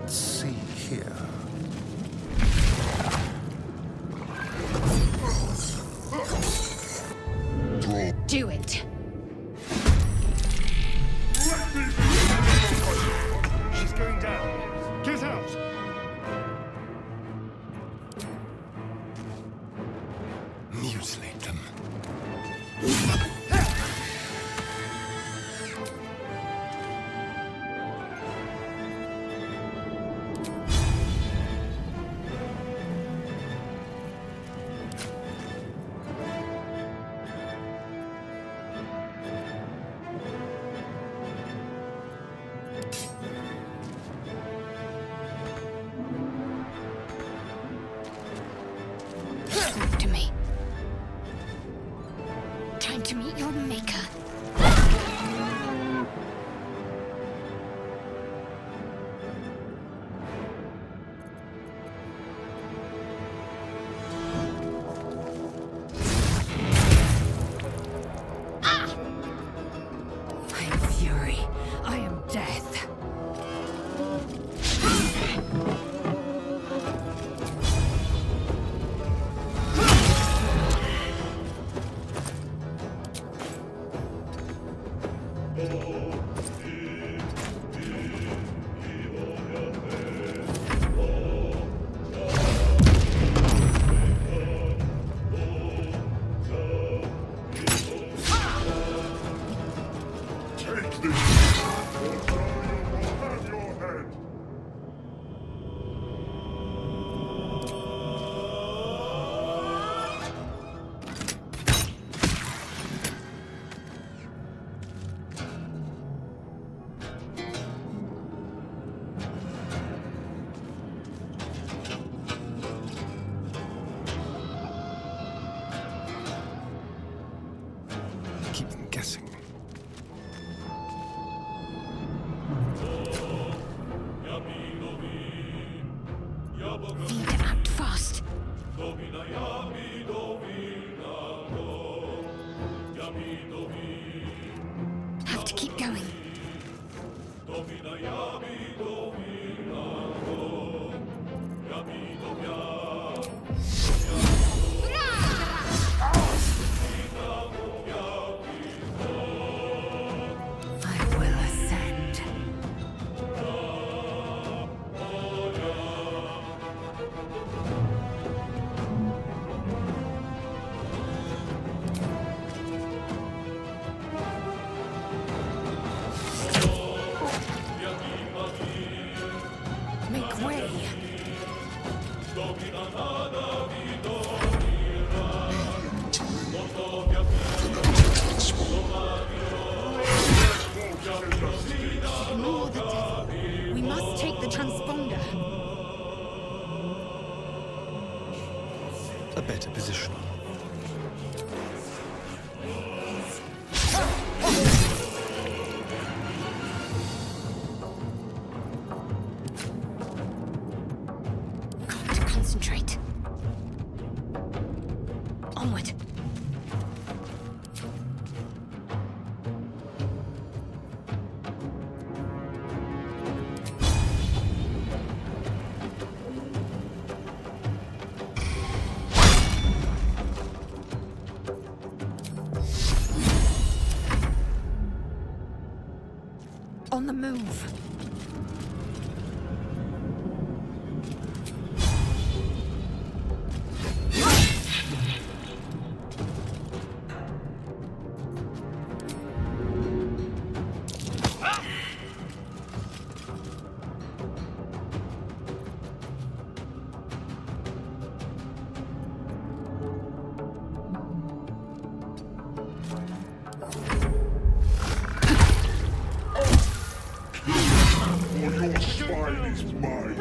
Let's see here. Do it. She's going down. Get out! Mutilate them. Talk to me. Time to meet your maker. I am fury. I am death. Take this! Or Darius will have your head! Keep them guessing. Need to act fast. Have to keep going. I will ascend. Make way. Ignore the devil. We must take the transponder. A better position. Got to concentrate. Onward. On the move. Or your spine is mine!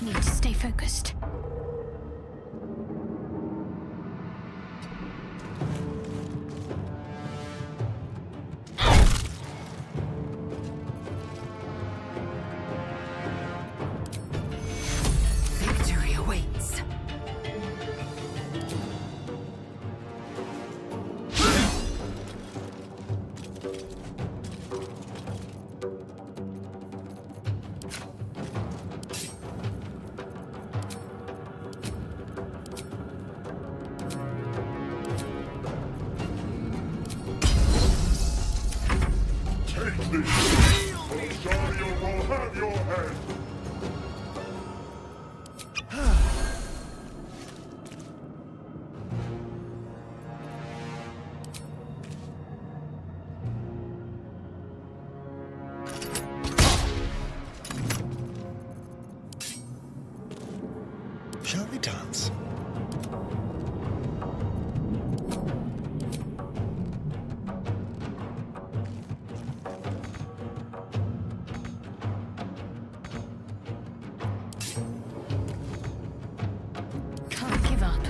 Need to stay focused. this, Belgaria will have your head! Shall we dance? Can't give up.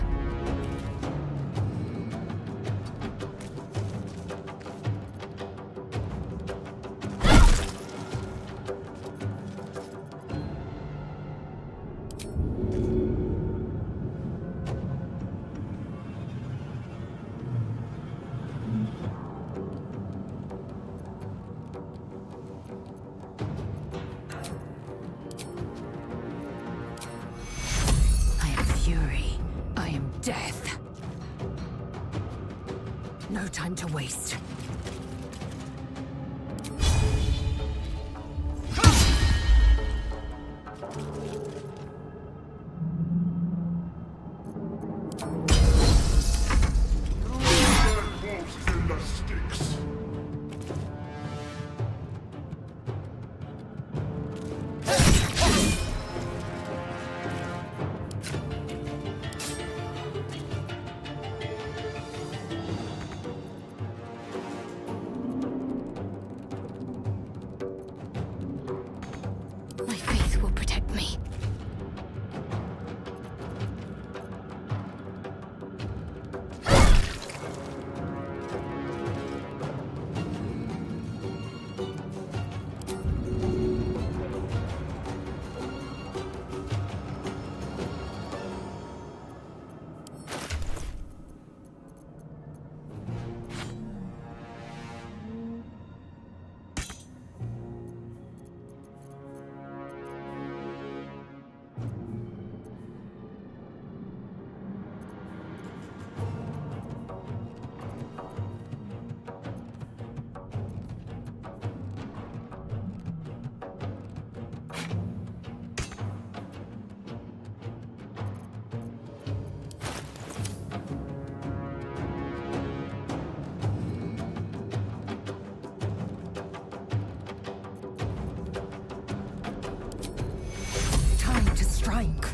I am fury. I am death. No time to waste. Dead wolves in the sticks! My faith will protect me. Time to strike.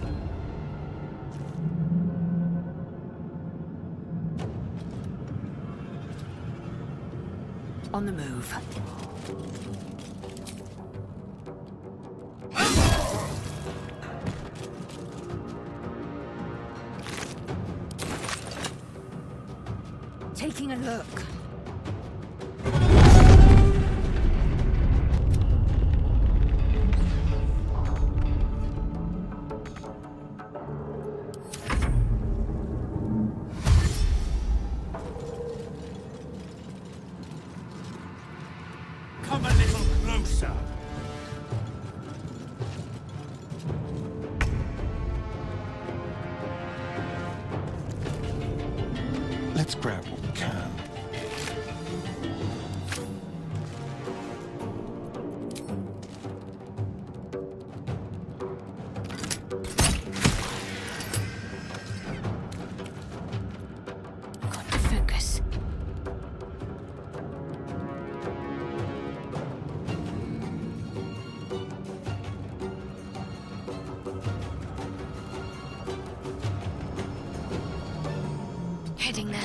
On the move. Taking a look. Come a little closer. Let's grab what we can. Got to focus. Heading there.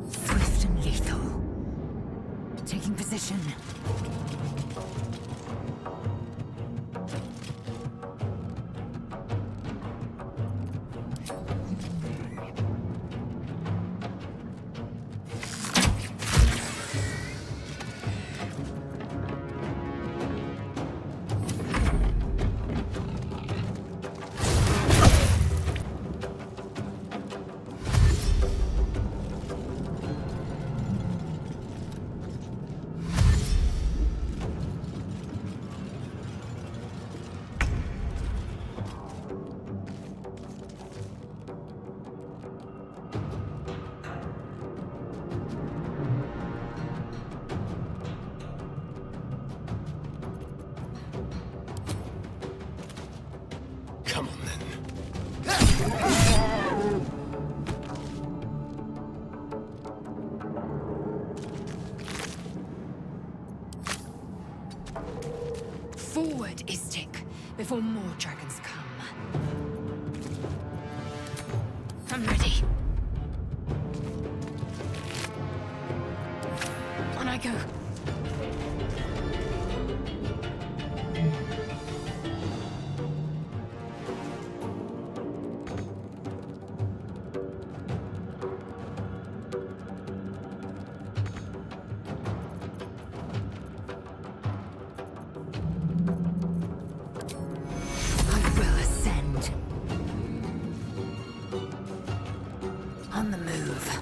Swift and lethal. Taking position. Forward, Istik, before more dragons come. I'm ready. On I go. On the move.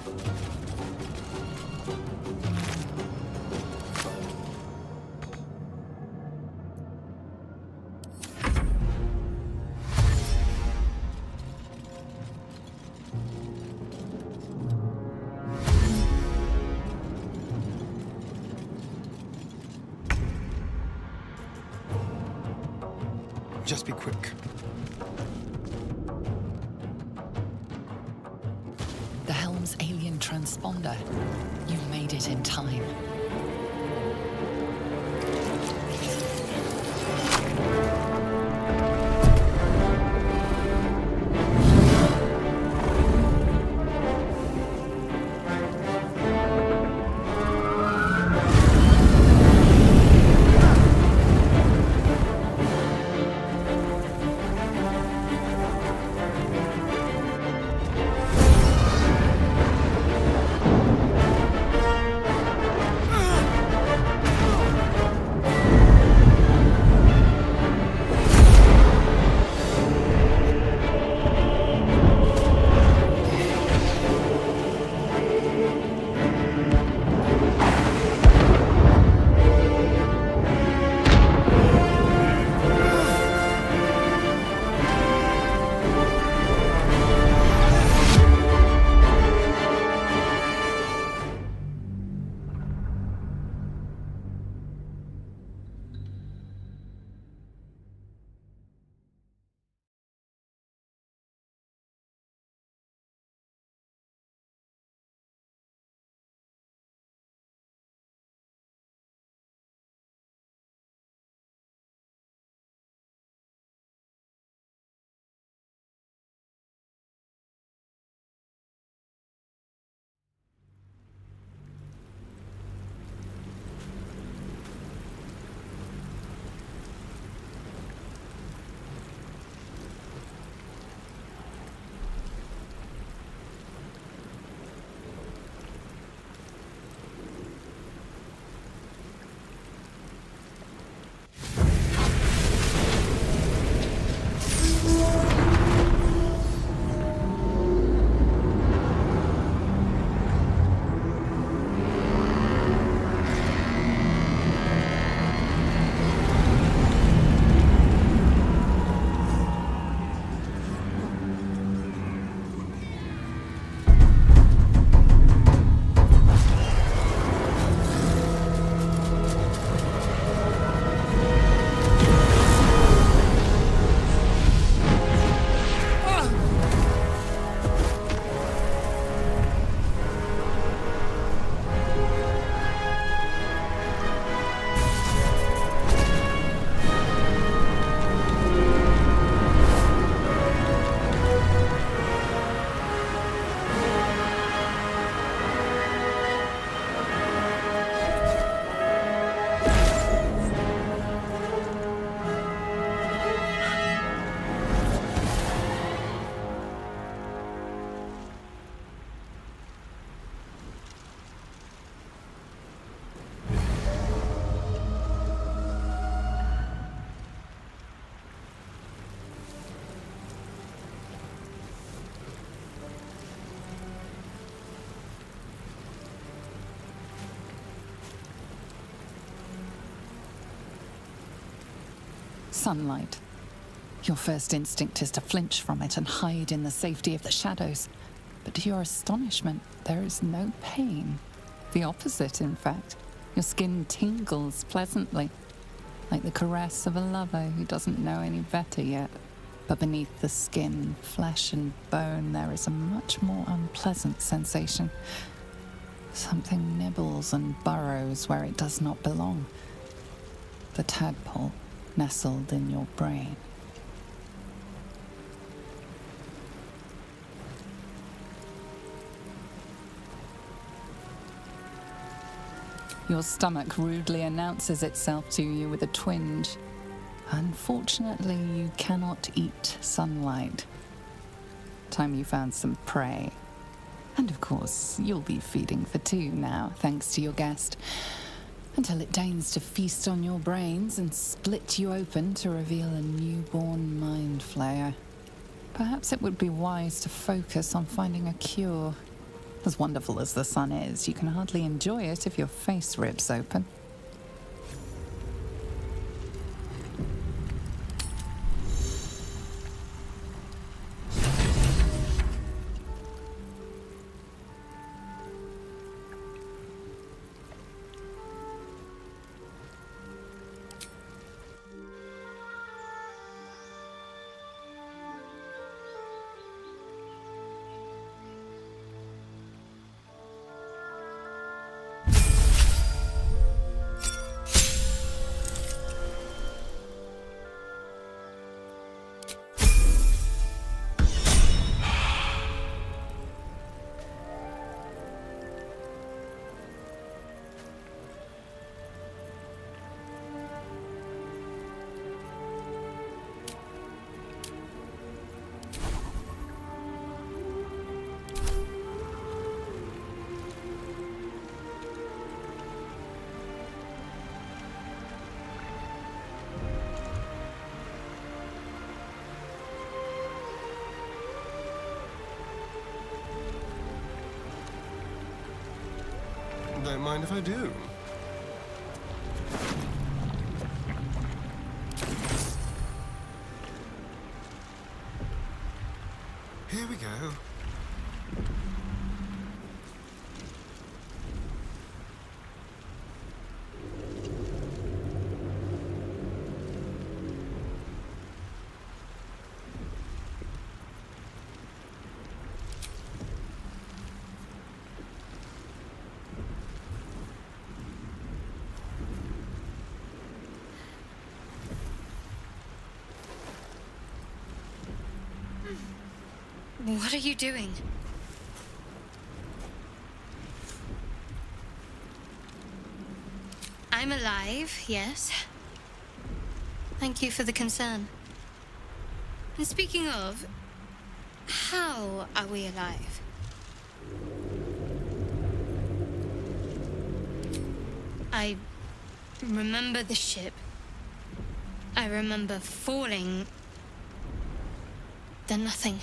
Just be quick. The helm's alien transponder. You made it in time. Sunlight. Your first instinct is to flinch from it and hide in the safety of the shadows. But to your astonishment, there is no pain. The opposite, in fact. Your skin tingles pleasantly, like the caress of a lover who doesn't know any better yet. But beneath the skin, flesh and bone, there is a much more unpleasant sensation. Something nibbles and burrows where it does not belong. The tadpole, nestled in your brain. Your stomach rudely announces itself to you with a twinge. Unfortunately, you cannot eat sunlight. Time you found some prey. And of course, you'll be feeding for two now, thanks to your guest, until it deigns to feast on your brains and split you open to reveal a newborn mind flayer. Perhaps it would be wise to focus on finding a cure. As wonderful as the sun is, you can hardly enjoy it if your face rips open. Don't mind if I do. Here we go. What are you doing? I'm alive, yes. Thank you for the concern. And speaking of, how are we alive? I remember the ship. I remember falling. Then nothing.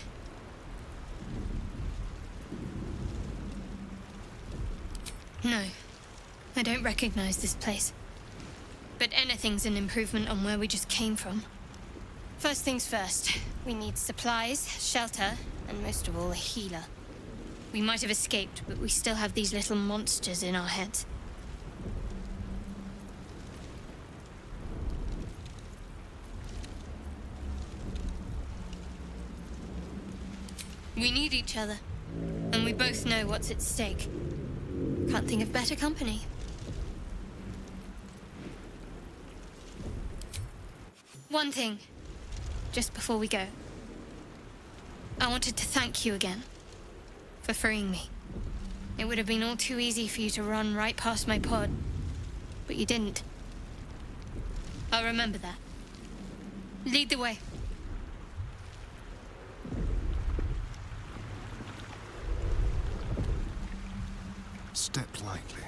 No, I don't recognize this place. But anything's an improvement on where we just came from. First things first, we need supplies, shelter, and most of all, a healer. We might have escaped, but we still have these little monsters in our heads. We need each other, and we both know what's at stake. Can't think of better company. One thing, just before we go. I wanted to thank you again for freeing me. It would have been all too easy for you to run right past my pod, but you didn't. I'll remember that. Lead the way. Step lightly.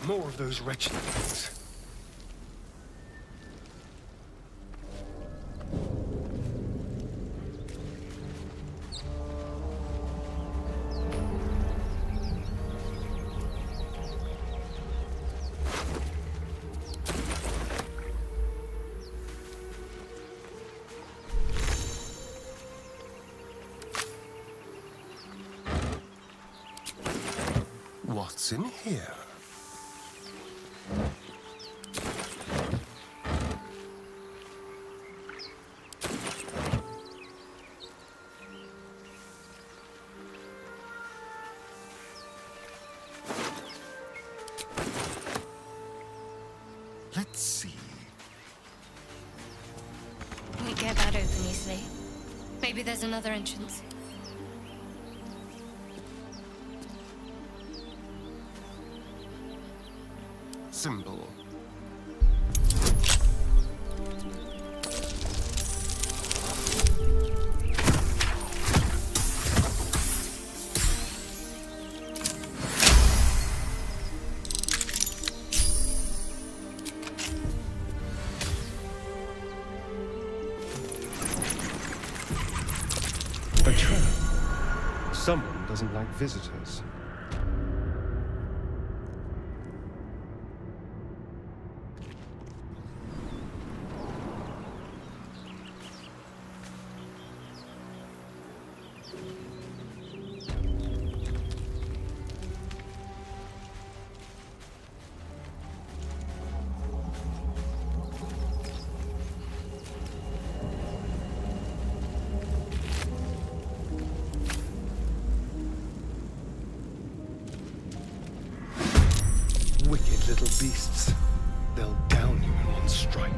More of those wretched things. What's in here? Let's see. Won't get that open easily. Maybe there's another entrance. Symbol. A trap. Someone doesn't like visitors. Wicked little beasts. They'll down you in one strike.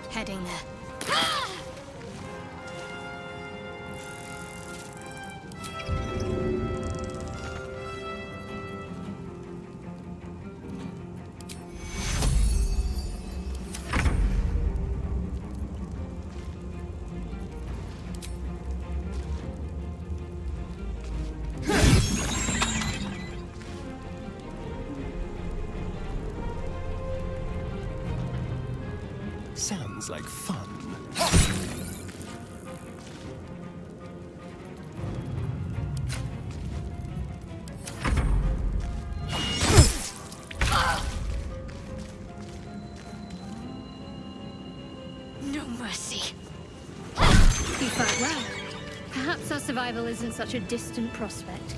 Heading there. Sounds like fun. No mercy. You fight well. Perhaps our survival isn't such a distant prospect.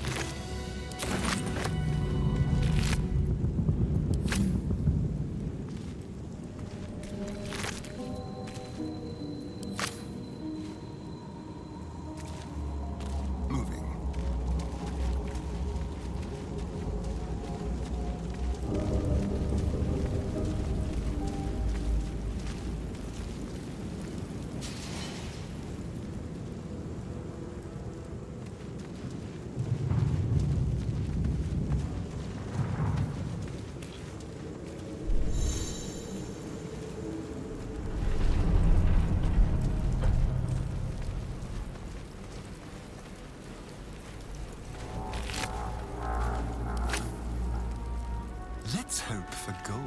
Let's hope for gold.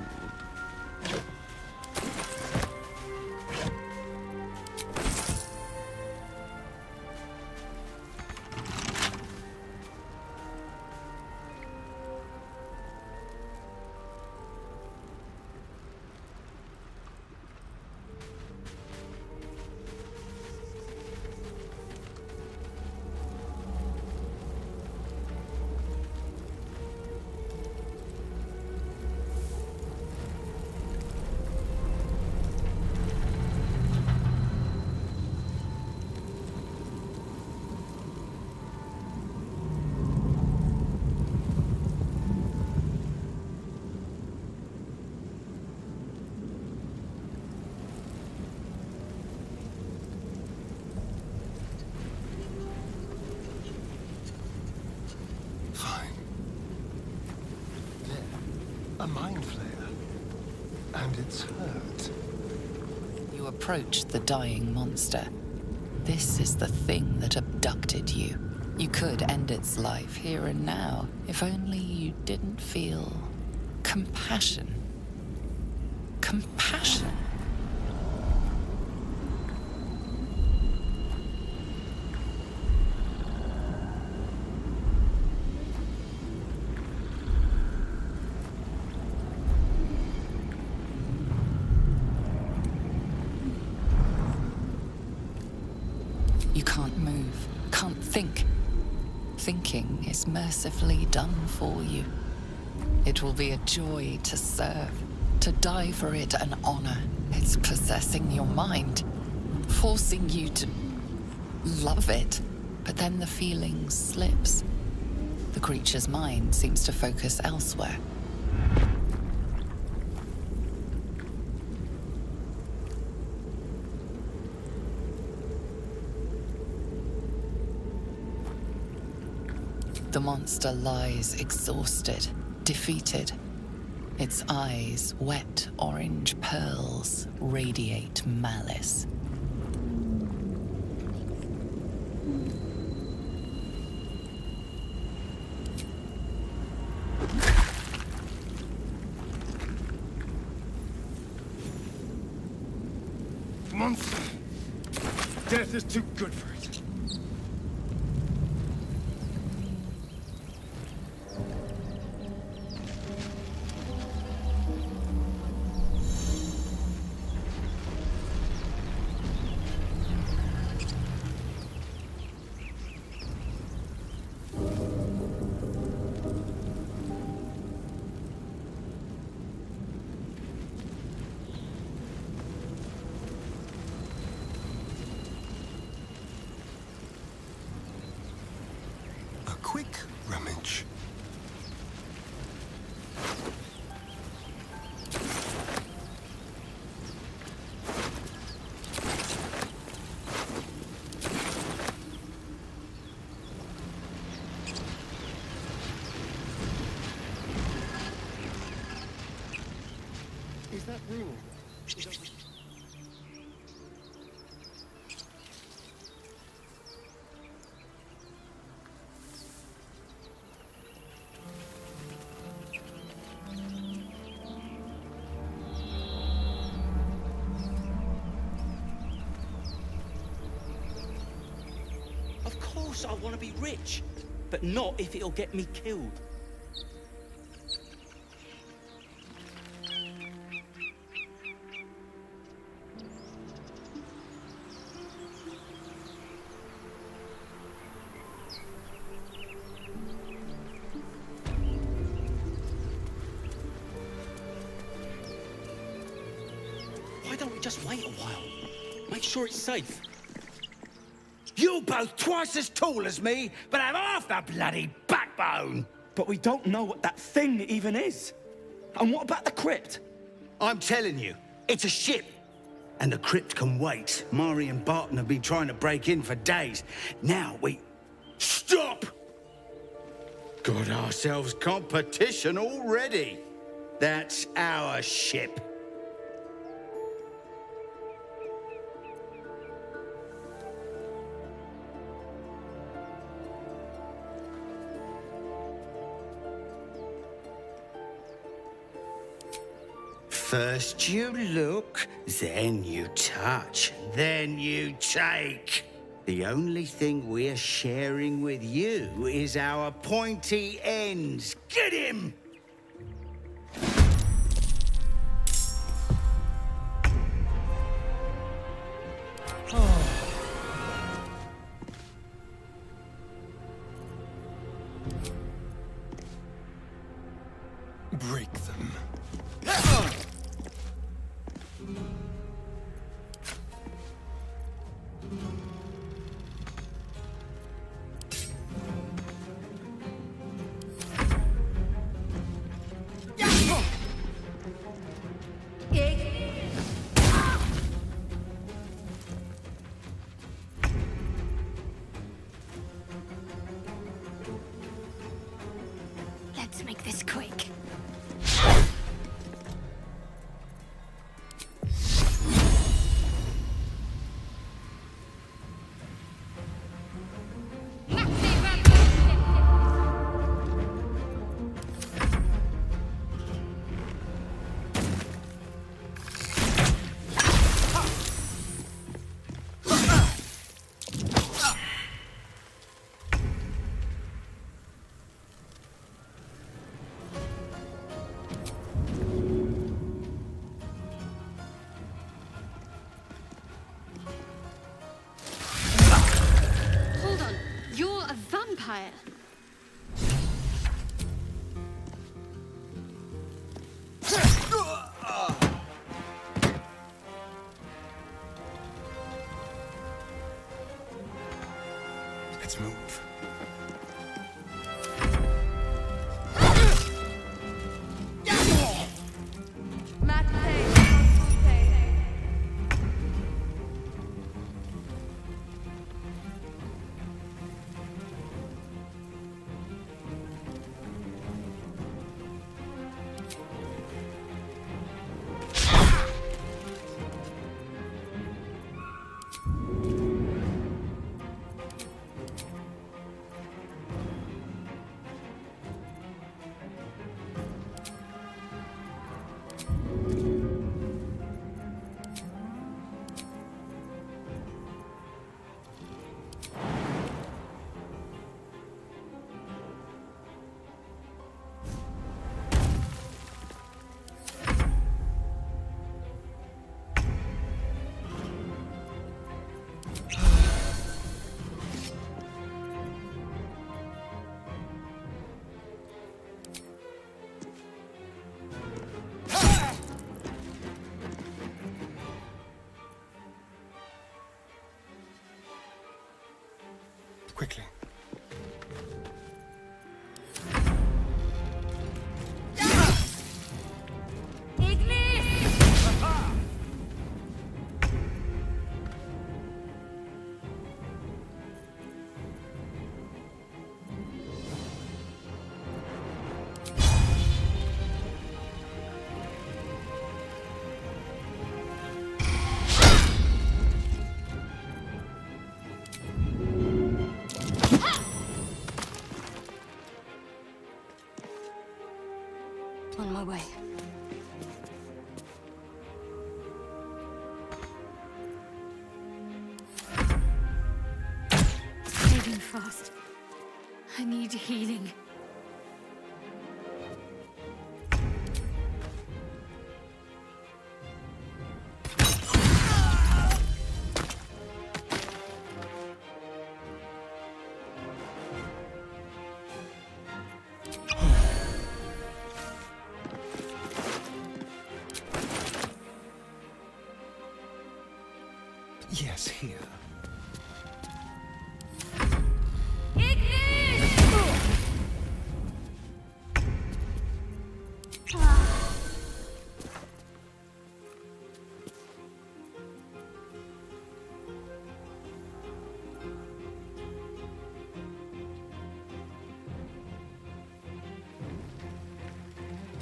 mind flayer. And it's hurt. You approach the dying monster. This is the thing that abducted you. You could end its life here and now, if only you didn't feel compassion. Compassion? You can't move, can't think. Thinking is mercifully done for you. It will be a joy to serve, to die for it an honor. It's possessing your mind, forcing you to love it. But then the feeling slips. The creature's mind seems to focus elsewhere. The monster lies exhausted, defeated. Its eyes, wet orange pearls, radiate malice. Monster! Death is too good for it. Quick rummage. Is that room? Of course I want to be rich, but not if it'll get me killed. Why don't we just wait a while? Make sure it's safe. You're both twice as tall as me, but have half the bloody backbone! But we don't know what that thing even is. And what about the crypt? I'm telling you, it's a ship. And the crypt can wait. Mari and Barton have been trying to break in for days. Now we... Stop! Got ourselves competition already. That's our ship. First you look, then you touch, then you take. The only thing we're sharing with you is our pointy ends. Get him! Break them. Let's make this quick. quickly. On my way. Moving fast. I need healing. Yes, here.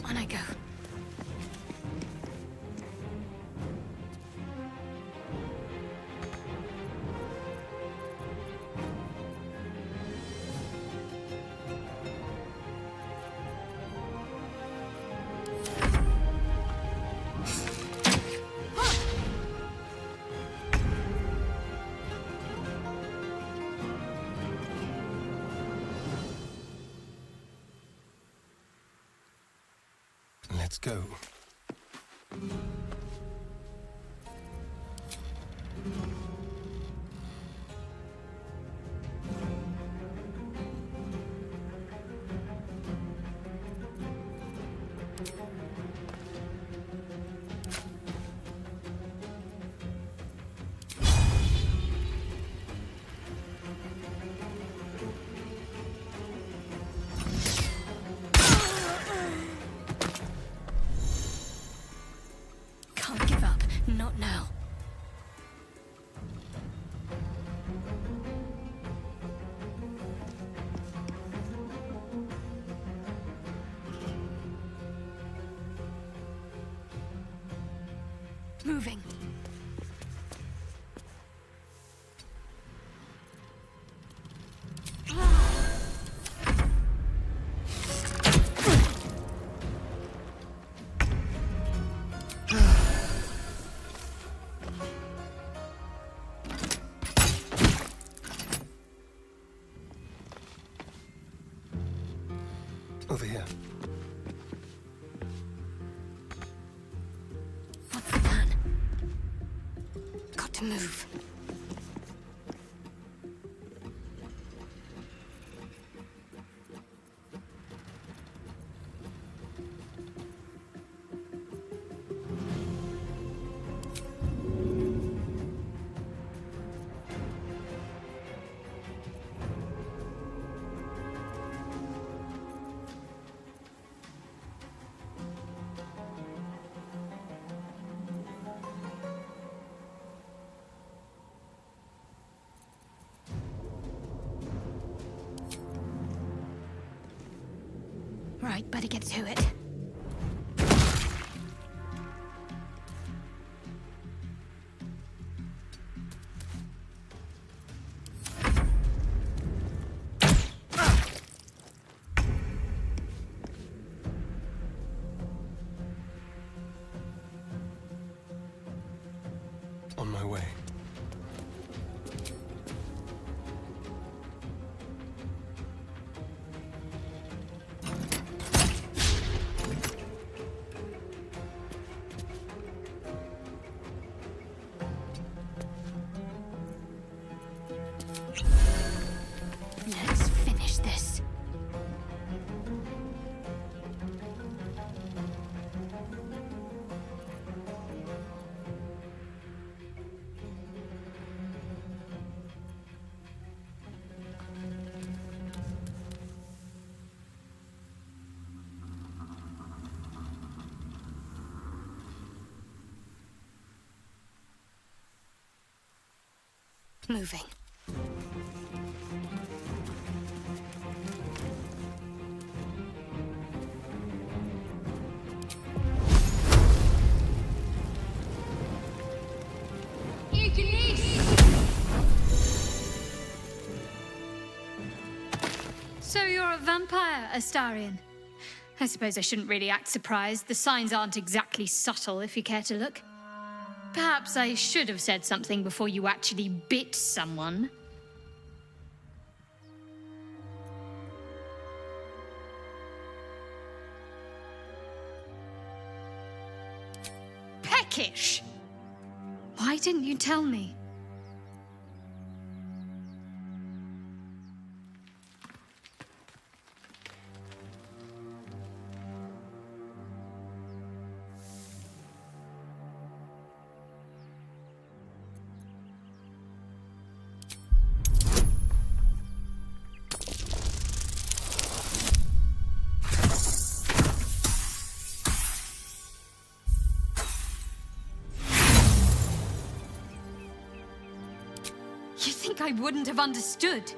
On I go. Let's go. Can't give up. Not now. Moving. Over here. What's the plan? Got to move. Right, better get to it. On my way. Let's finish this. moving. So you're a vampire, Astarion. I suppose I shouldn't really act surprised. The signs aren't exactly subtle, if you care to look. Perhaps I should have said something before you actually bit someone. Peckish! Why didn't you tell me? You think I wouldn't have understood?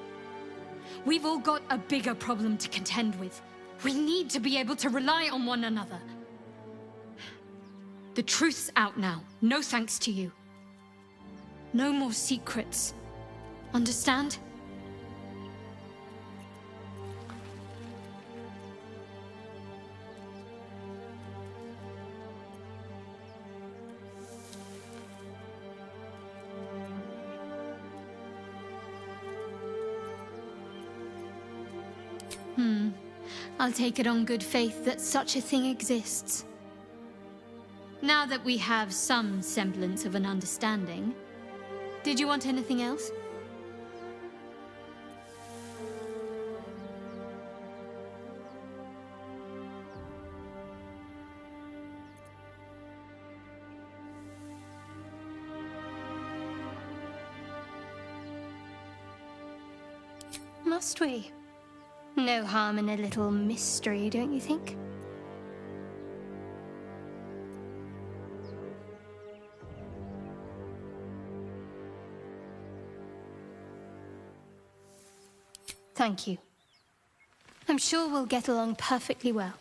We've all got a bigger problem to contend with. We need to be able to rely on one another. The truth's out now, no thanks to you. No more secrets. Understand? I'll take it on good faith that such a thing exists. Now that we have some semblance of an understanding, did you want anything else? Must we? No harm in a little mystery, don't you think? Thank you. I'm sure we'll get along perfectly well.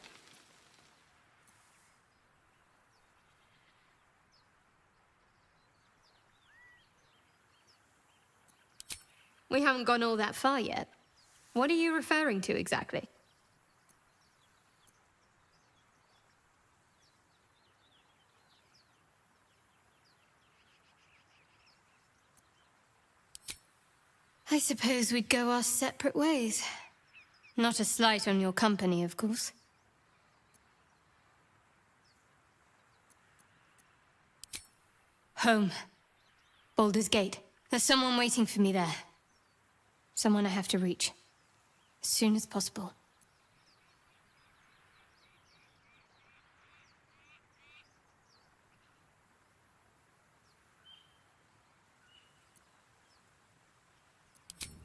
We haven't gone all that far yet. What are you referring to exactly? I suppose we'd go our separate ways. Not a slight on your company, of course. Home. Balder's Gate. There's someone waiting for me there. Someone I have to reach. As soon as possible.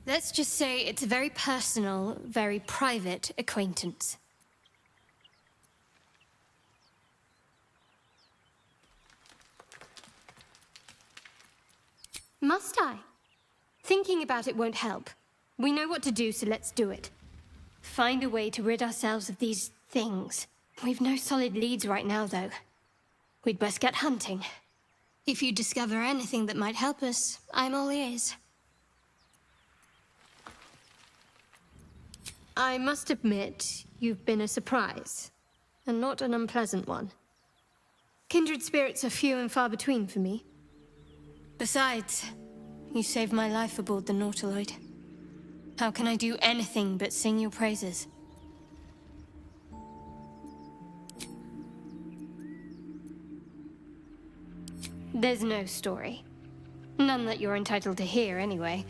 Let's just say it's a very personal, very private acquaintance. Must I? Thinking about it won't help. We know what to do, so let's do it. Find a way to rid ourselves of these things. We've no solid leads right now, though. We'd best get hunting. If you discover anything that might help us, I'm all ears. I must admit, you've been a surprise, and not an unpleasant one. Kindred spirits are few and far between for me. Besides, you saved my life aboard the Nautiloid. How can I do anything but sing your praises? There's no story. None that you're entitled to hear, anyway.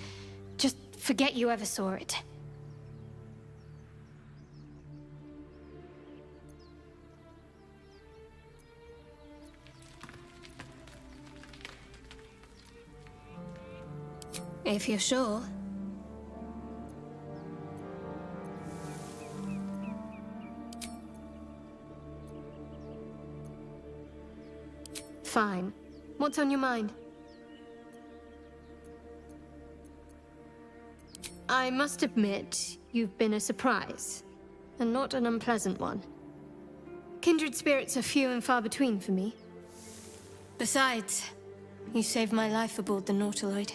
Just forget you ever saw it. If you're sure. Fine. What's on your mind? I must admit, you've been a surprise, and not an unpleasant one. Kindred spirits are few and far between for me. Besides, you saved my life aboard the Nautiloid.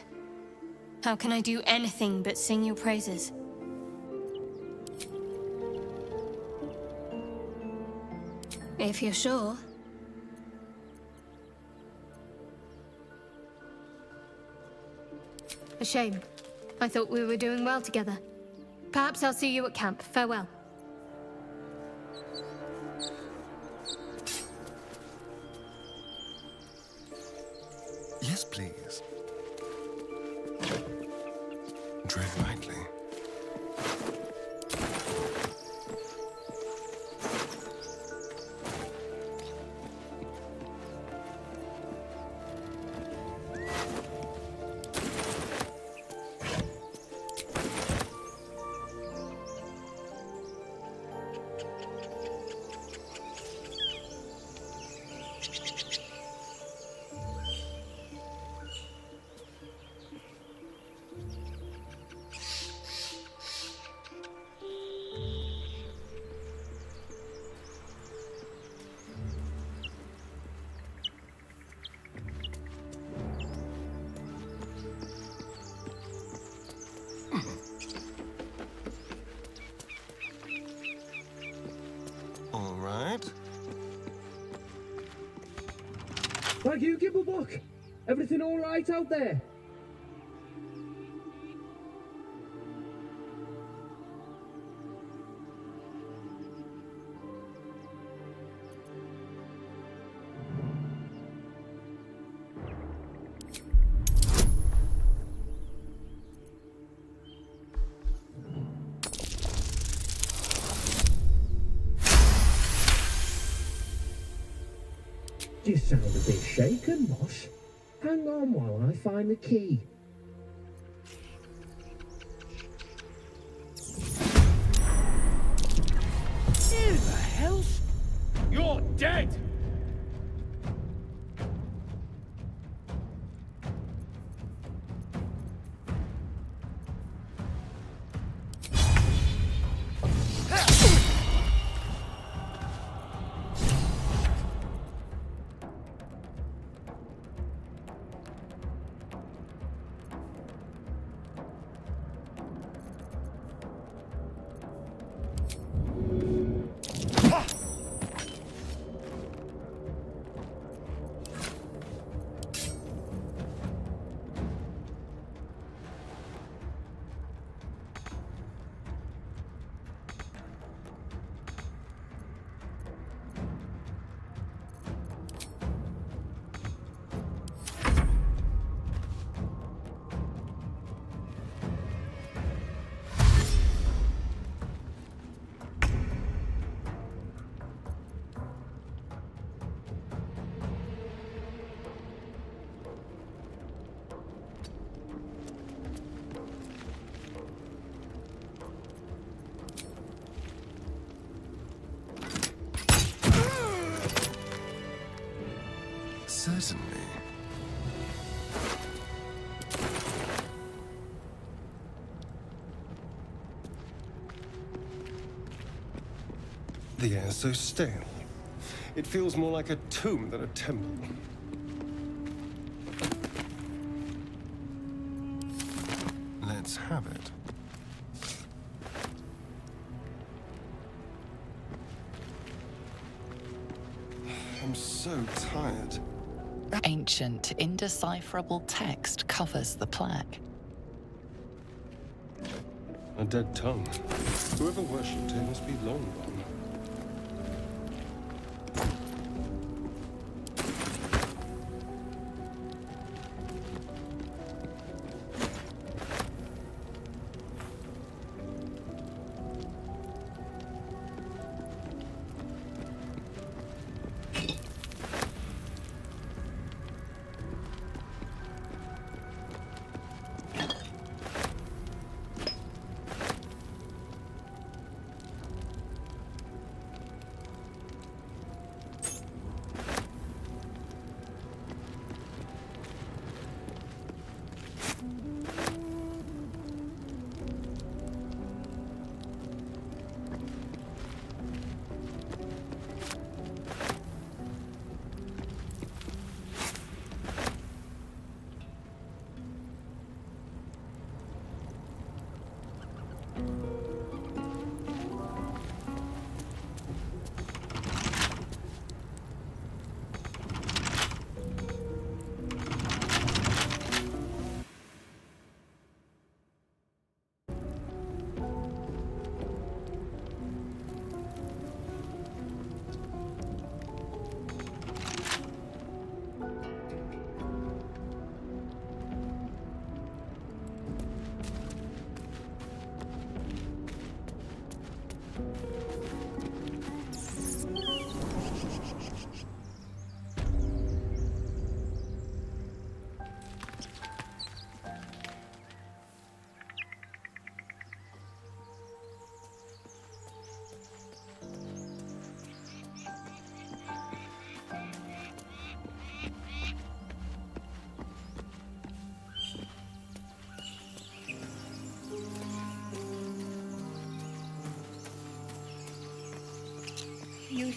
How can I do anything but sing your praises? If you're sure. A shame. I thought we were doing well together. Perhaps I'll see you at camp. Farewell. Yes, please. Tread lightly. All right. Thank you, Gibblebuck. Everything all right out there? You sound a bit shaken, boss. Hang on while I find the key. Who the hell's... You're dead! Certainly. The air's so stale. It feels more like a tomb than a temple. Let's have it. I'm so tired. Ancient, indecipherable text covers the plaque. A dead tongue. Whoever worshipped it must be long gone.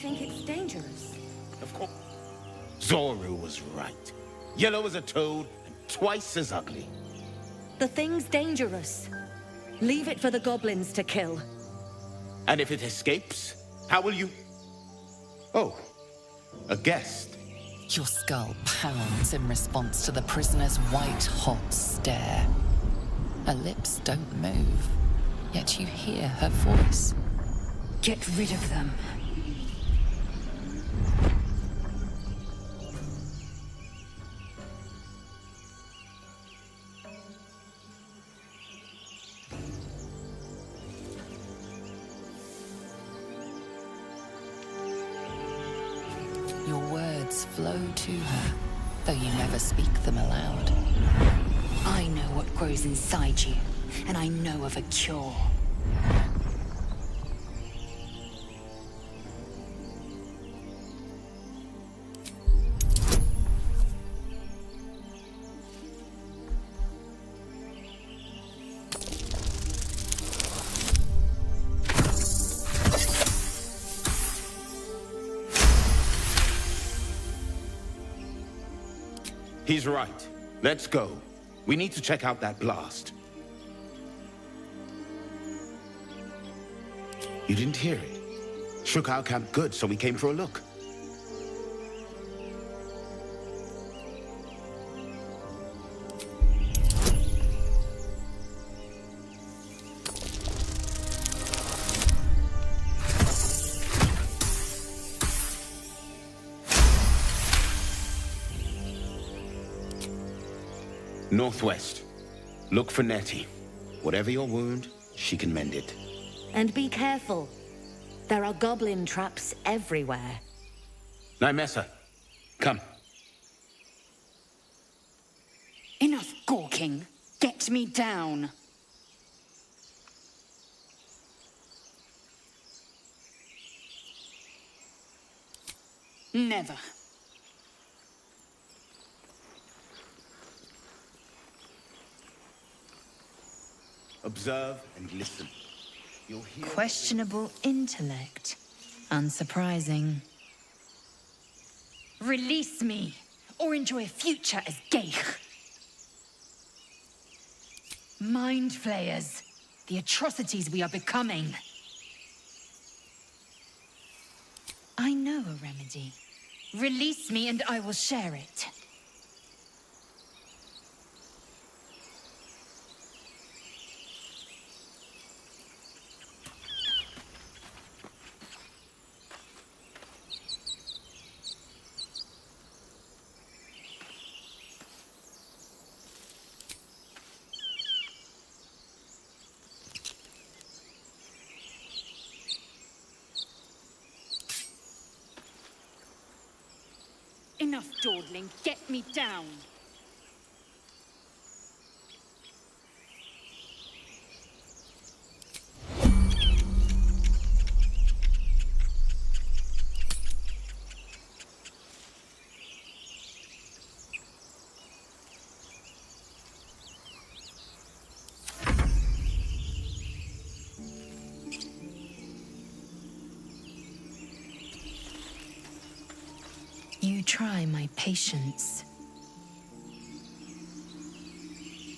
think it's dangerous? Of course. Zoru was right. Yellow as a toad and twice as ugly. The thing's dangerous. Leave it for the goblins to kill. And if it escapes, how will you... Oh, a guest. Your skull pounds in response to the prisoner's white-hot stare. Her lips don't move, yet you hear her voice. Get rid of them. Your words flow to her, though you never speak them aloud. I know what grows inside you, and I know of a cure. He's right. Let's go. We need to check out that blast. You didn't hear it? Shook our camp good, so we came for a look. Northwest. Look for Nettie. Whatever your wound, she can mend it. And be careful. There are goblin traps everywhere. Nymessa, come. Enough gawking. Get me down. Never. Observe and listen. You'll hear... Questionable intellect. Unsurprising. Release me, or enjoy a future as Geich. Mind flayers. The atrocities we are becoming. I know a remedy. Release me and I will share it. Enough dawdling, get me down! You try my patience.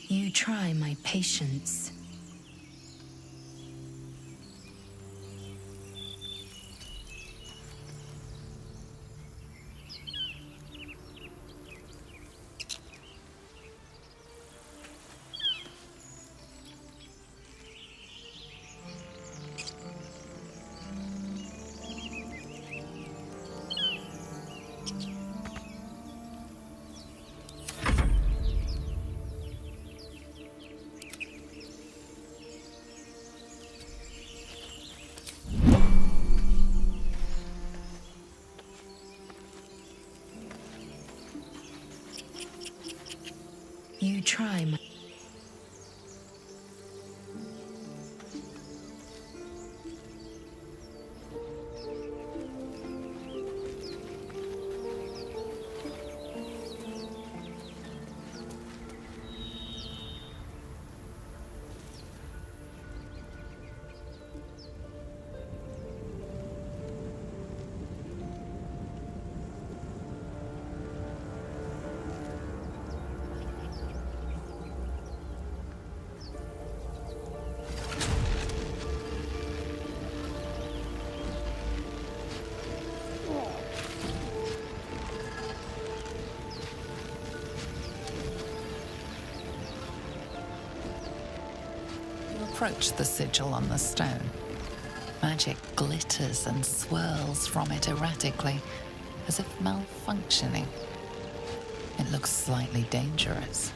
You try my patience. You try my... approach the sigil on the stone. Magic glitters and swirls from it erratically, as if malfunctioning. It looks slightly dangerous.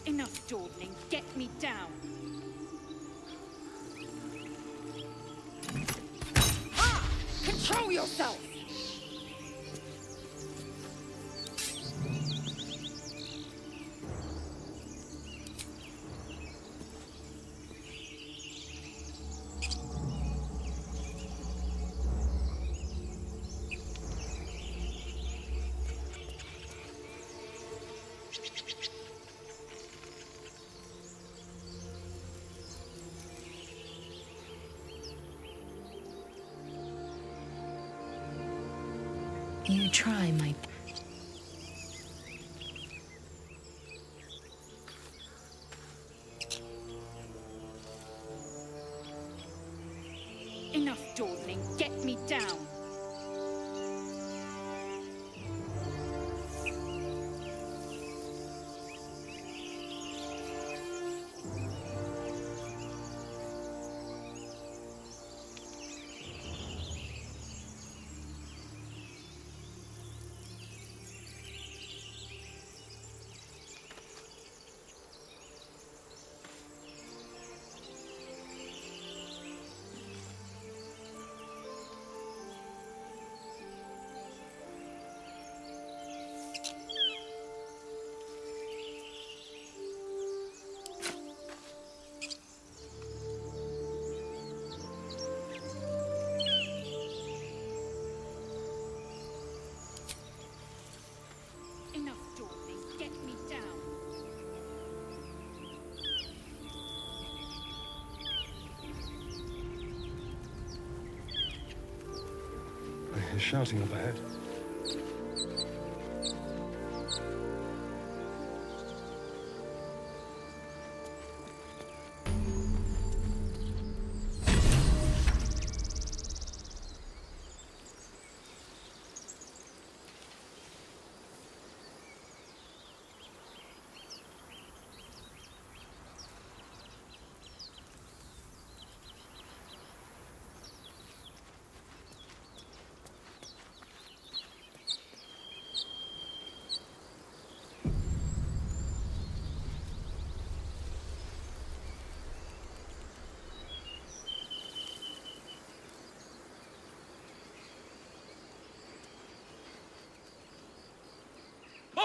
Enough dawdling. Get me down. Ah! Control yourself! You try, my... Enough dawdling. Get me down. I hear shouting up ahead.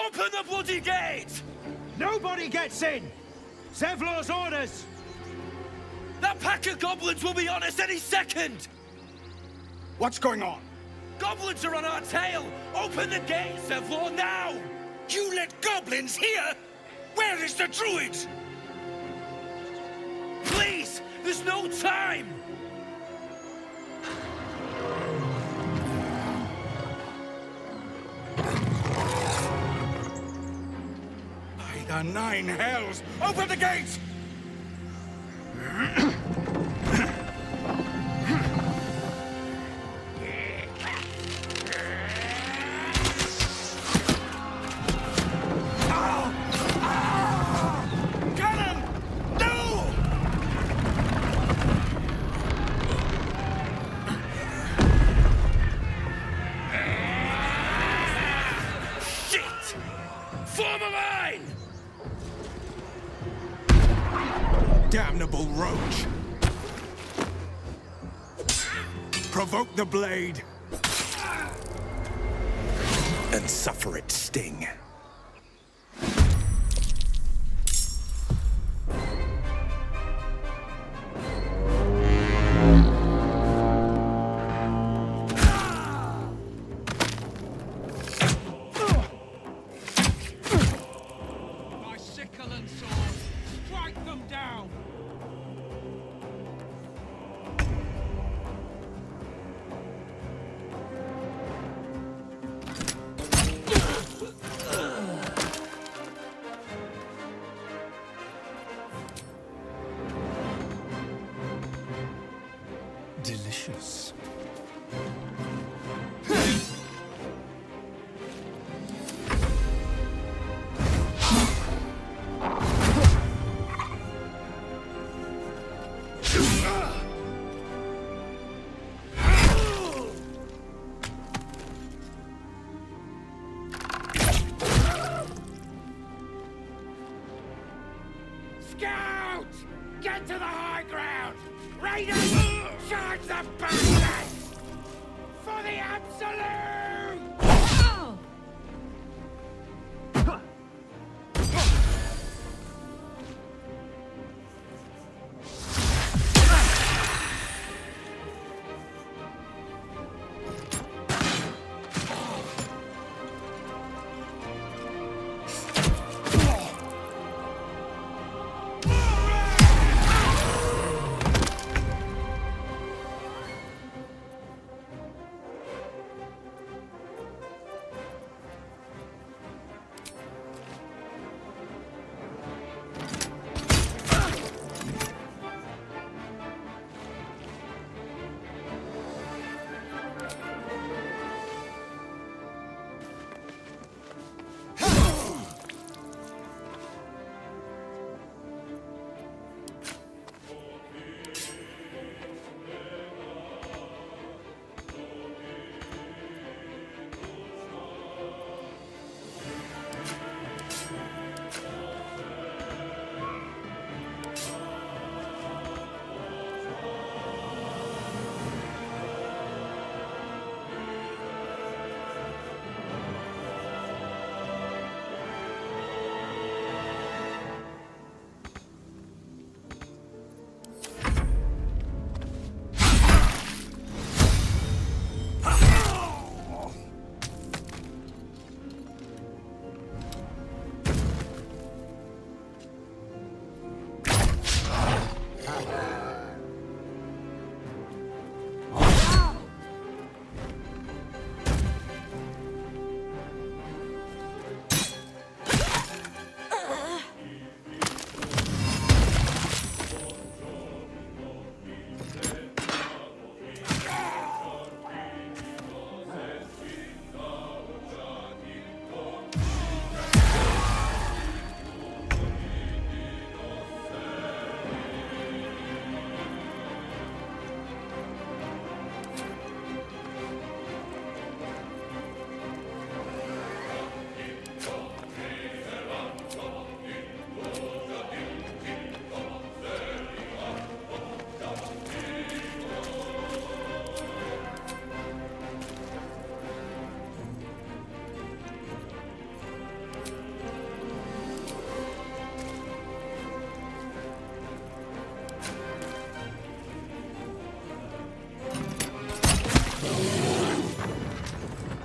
Open the bloody gate! Nobody gets in! Zevlor's orders! That pack of goblins will be on us any second! What's going on? Goblins are on our tail! Open the gate, Zevlor, now! You let goblins here? Where is the druid? Please! There's no time! By the nine hells! Open the gate! Damnable roach! Provoke the blade and suffer its sting. My sickle and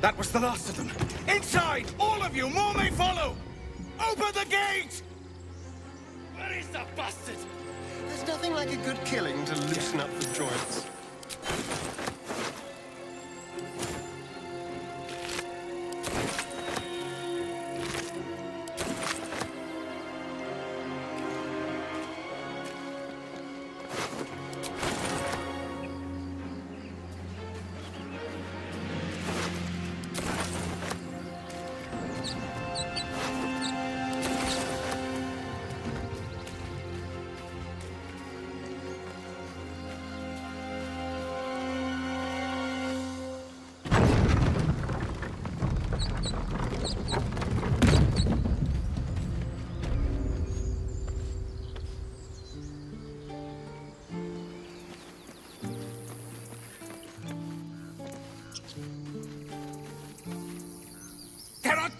That was the last of them. Inside! All of you! More may follow! Open the gate! Where is the bastard? There's nothing like a good killing to loosen up the joints.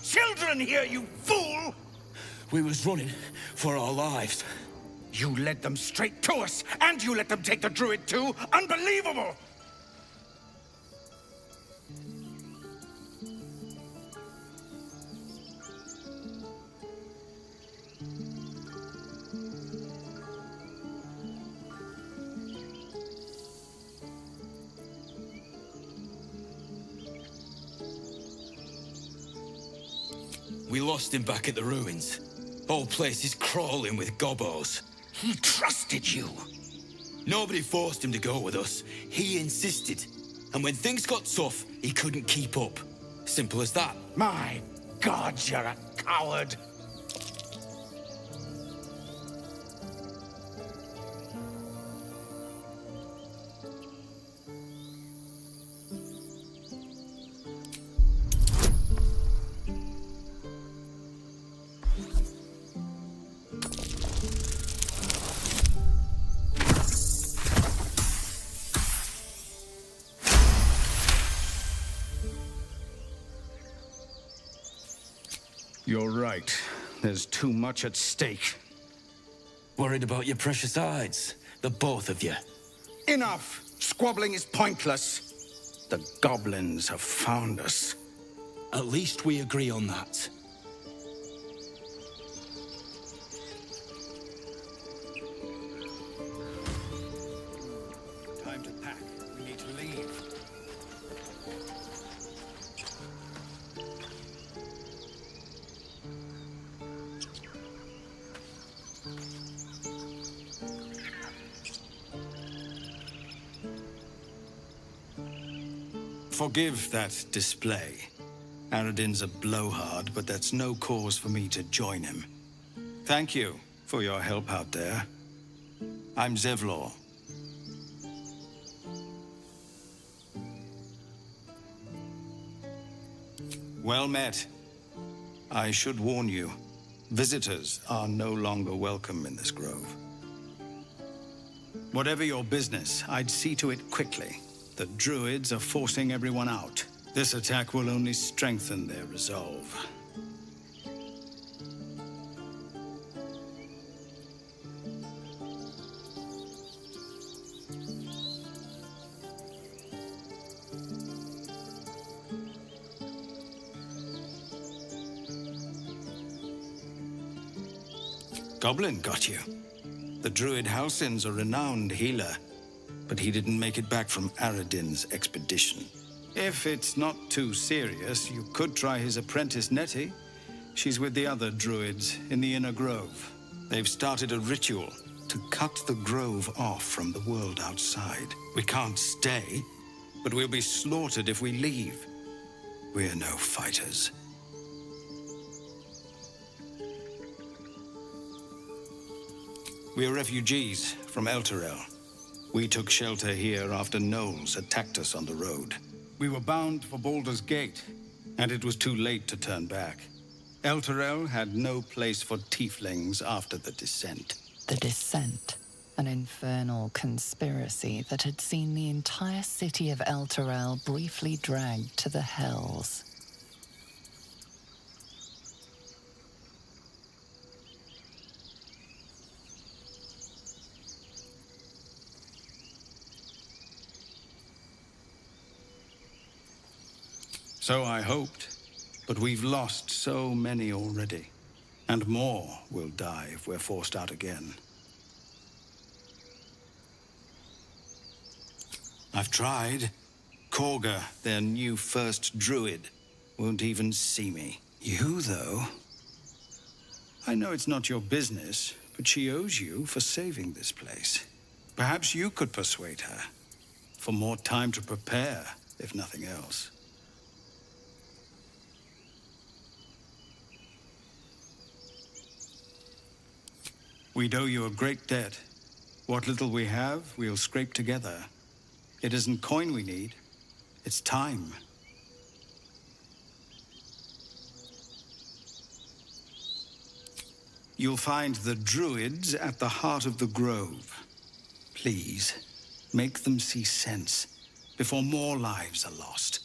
Children here, you fool! We was running for our lives. You led them straight to us, and you let them take the druid too? Unbelievable! We lost him back at the ruins. Whole place is crawling with gobos. He trusted you. Nobody forced him to go with us. He insisted. And when things got tough, he couldn't keep up. Simple as that. My God, you're a coward. You're right. There's too much at stake. Worried about your precious hides? The both of you. Enough! Squabbling is pointless. The goblins have found us. At least we agree on that. Time to pack. We need to leave. Forgive that display. Aradin's a blowhard, but that's no cause for me to join him. Thank you for your help out there. I'm Zevlor. Well met. I should warn you, visitors are no longer welcome in this grove. Whatever your business, I'd see to it quickly. The druids are forcing everyone out. This attack will only strengthen their resolve. Goblin got you. The druid Halsin's a renowned healer, but he didn't make it back from Aradin's expedition. If it's not too serious, you could try his apprentice Nettie. She's with the other druids in the inner grove. They've started a ritual to cut the grove off from the world outside. We can't stay, but we'll be slaughtered if we leave. We're no fighters. We're refugees from Elturel. We took shelter here after gnolls attacked us on the road. We were bound for Baldur's Gate, and it was too late to turn back. Elturel had no place for tieflings after the descent. The Descent, an infernal conspiracy that had seen the entire city of Elturel briefly dragged to the hells. So I hoped, but we've lost so many already. And more will die if we're forced out again. I've tried. Korga, their new first druid, won't even see me. You, though? I know it's not your business, but she owes you for saving this place. Perhaps you could persuade her. For more time to prepare, if nothing else. We'd owe you a great debt. What little we have, we'll scrape together. It isn't coin we need, it's time. You'll find the druids at the heart of the grove. Please, make them see sense before more lives are lost.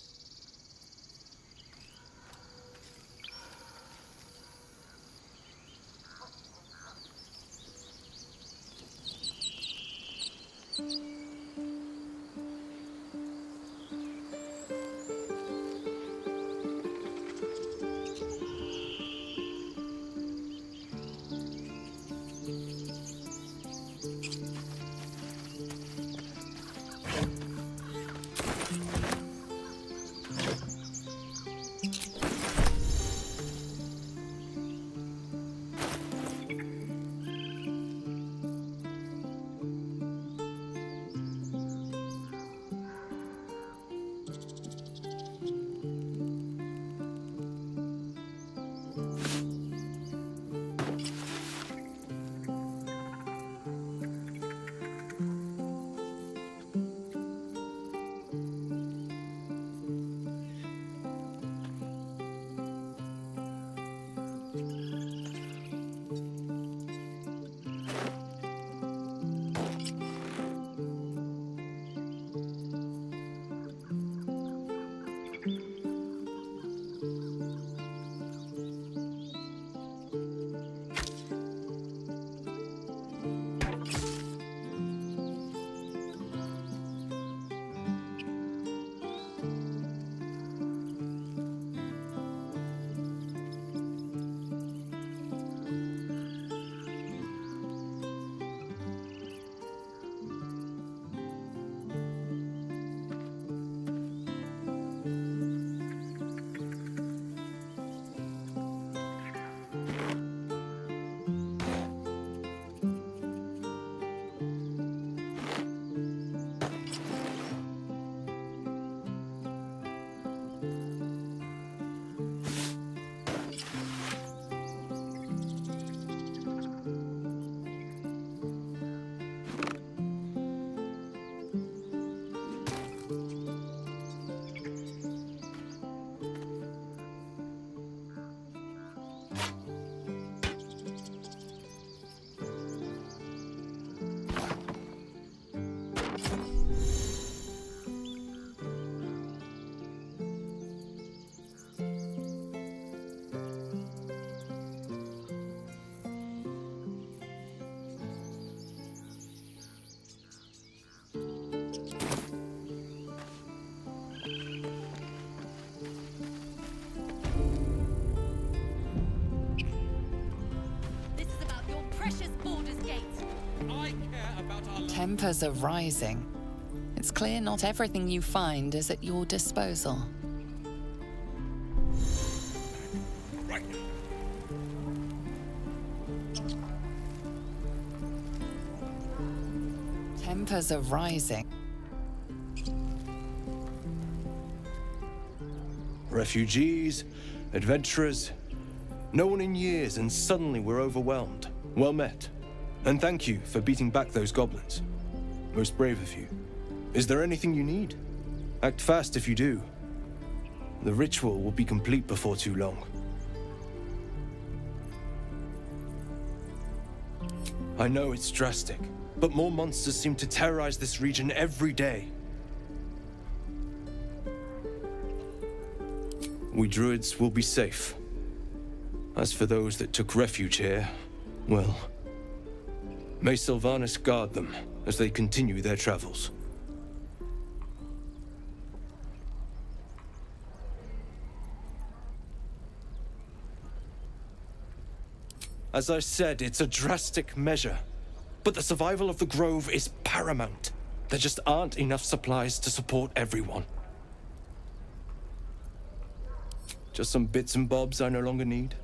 Tempers are rising. It's clear not everything you find is at your disposal. Right. Tempers are rising. Refugees, adventurers, no one in years, and suddenly we're overwhelmed. Well met. And thank you for beating back those goblins. Most brave of you. Is there anything you need? Act fast if you do. The ritual will be complete before too long. I know it's drastic, but more monsters seem to terrorize this region every day. We druids will be safe. As for those that took refuge here, well, may Sylvanas guard them as they continue their travels. As I said, it's a drastic measure, but the survival of the Grove is paramount. There just aren't enough supplies to support everyone. Just some bits and bobs I no longer need.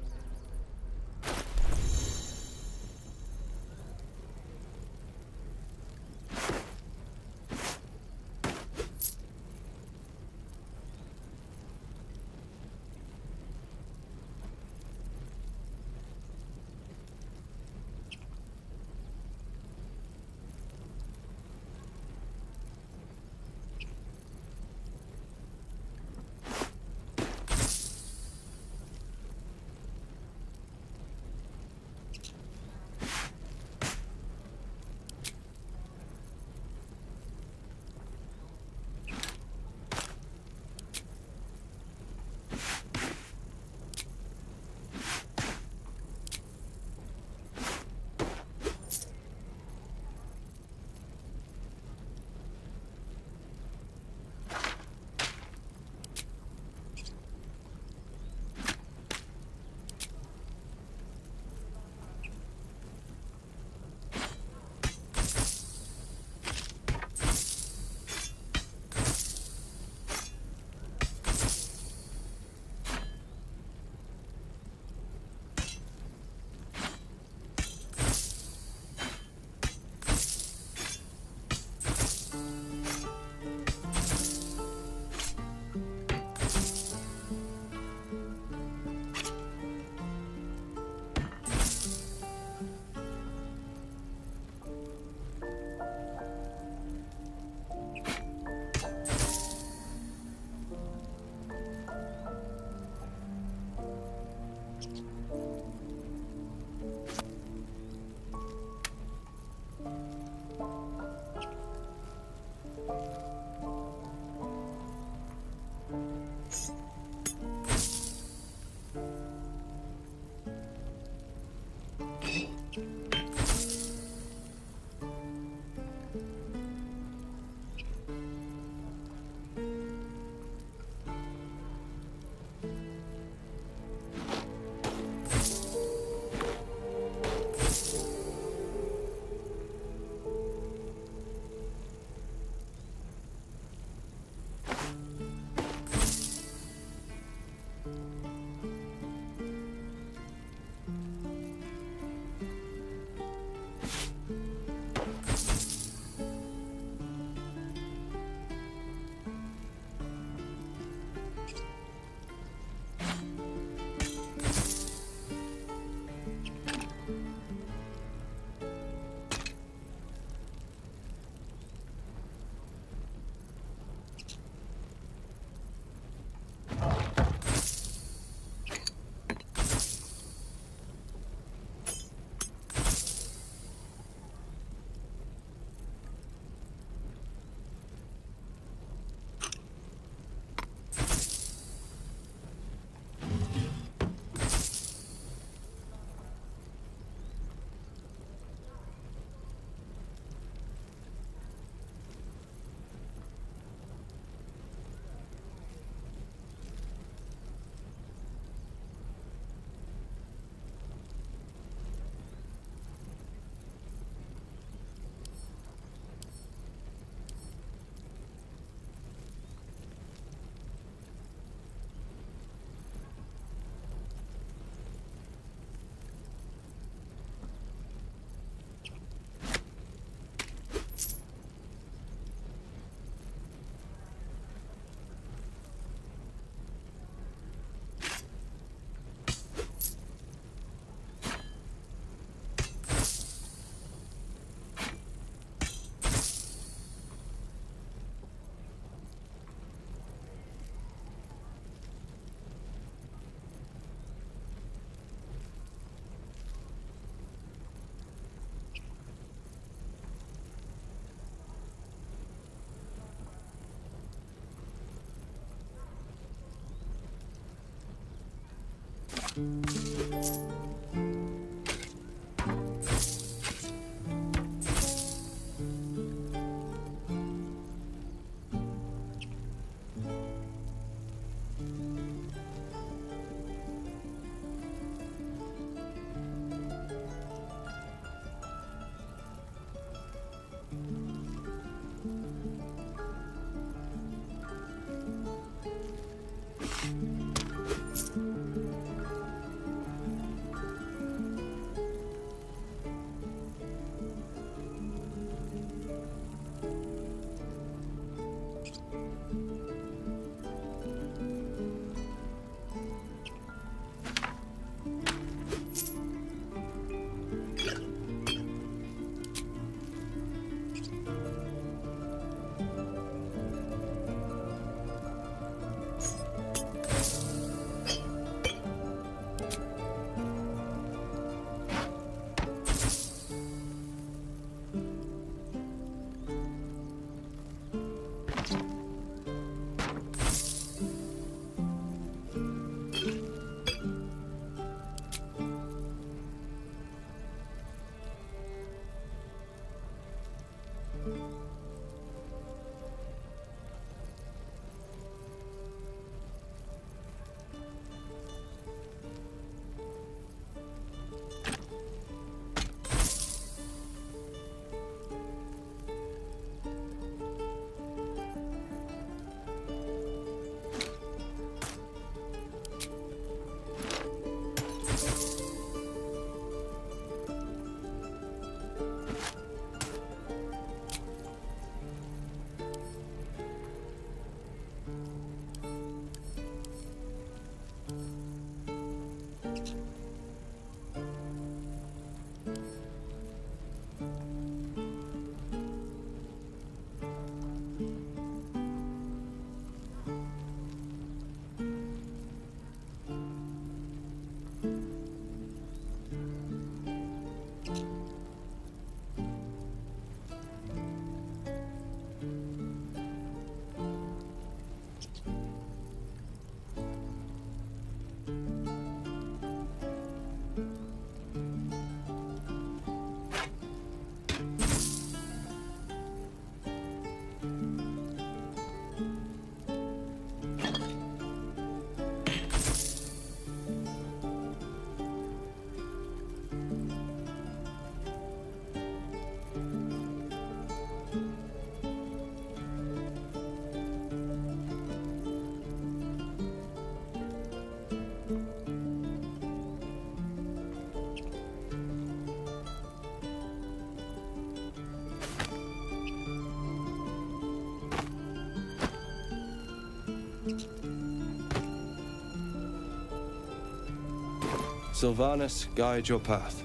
Sylvanus, guide your path.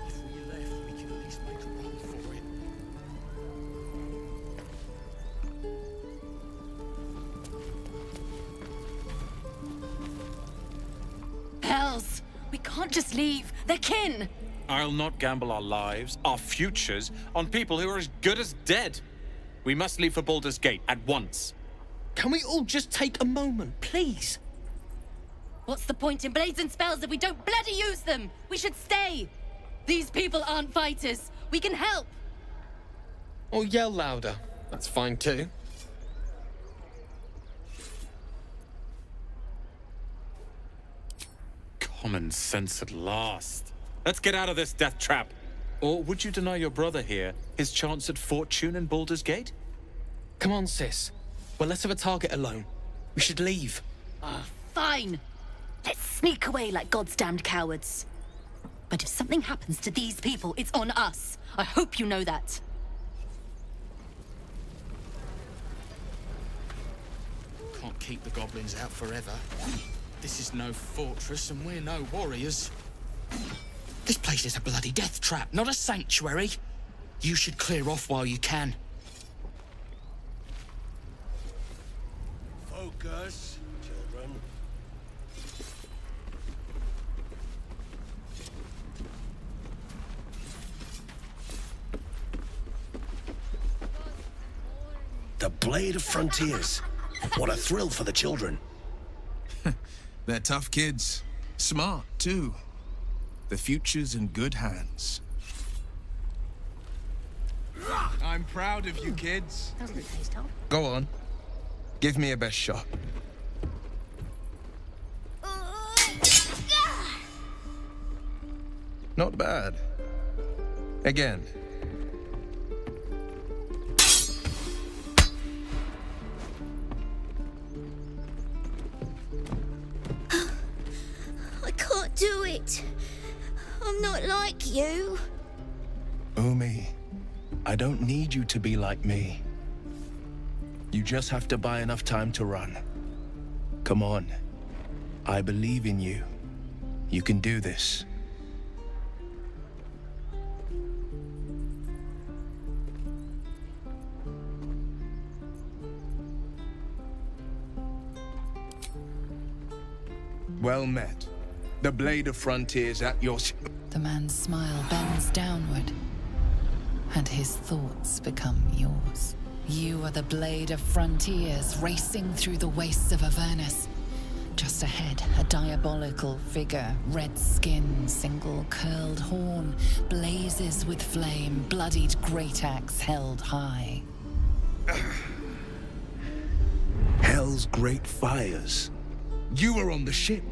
If we left, we could at least make a run for it. Hells! We can't just leave. They're kin! I'll not gamble our lives, our futures, on people who are as good as dead. We must leave for Baldur's Gate at once. Can we all just take a moment, please? What's the point in blades and spells if we don't bloody use them? We should stay! These people aren't fighters. We can help! Or yell louder. That's fine too. Common sense at last. Let's get out of this death trap. Or would you deny your brother here his chance at fortune in Baldur's Gate? Come on, sis. We're less of a target alone. We should leave. Fine! Let's sneak away like God's damned cowards. But if something happens to these people, it's on us. I hope you know that. Can't keep the goblins out forever. This is no fortress and we're no warriors. This place is a bloody death trap, not a sanctuary. You should clear off while you can. Focus, children. The Blade of Frontiers. What a thrill for the children. They're tough kids. Smart, too. The future's in good hands. I'm proud of you, kids. That was a good taste, Tom. Go on. Give me a best shot. Not bad. Again. I can't do it. I'm not like you. Umi, I don't need you to be like me. You just have to buy enough time to run. Come on. I believe in you. You can do this. Well met. The blade of frontiers at your... The man's smile bends downward, and his thoughts become yours. You are the blade of frontiers racing through the wastes of Avernus. Just ahead, a diabolical figure, red skin, single curled horn, blazes with flame, bloodied great axe held high. Hell's great fires. You were on the ship.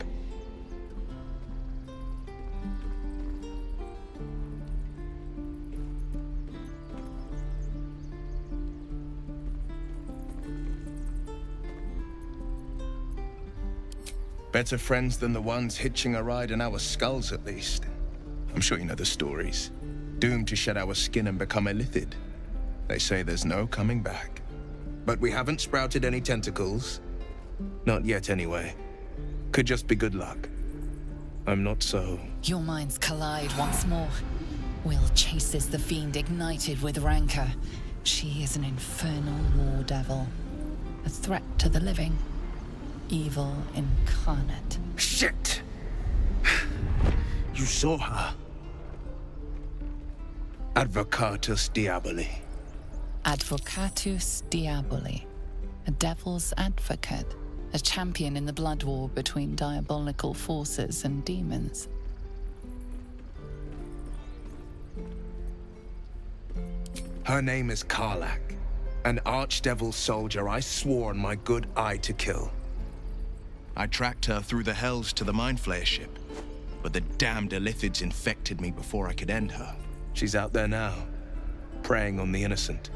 Better friends than the ones hitching a ride in our skulls, at least. I'm sure you know the stories. Doomed to shed our skin and become illithid. They say there's no coming back. But we haven't sprouted any tentacles. Not yet, anyway. Could just be good luck. I'm not so... Your minds collide once more. Will chases the fiend ignited with rancor. She is an infernal war devil. A threat to the living. Evil incarnate. Shit! You saw her. Advocatus Diaboli. Advocatus Diaboli. A devil's advocate. A champion in the blood war between diabolical forces and demons. Her name is Karlach. An archdevil soldier I swore on my good eye to kill. I tracked her through the hells to the Mind Flayer ship, but the damned illithids infected me before I could end her. She's out there now, preying on the innocent.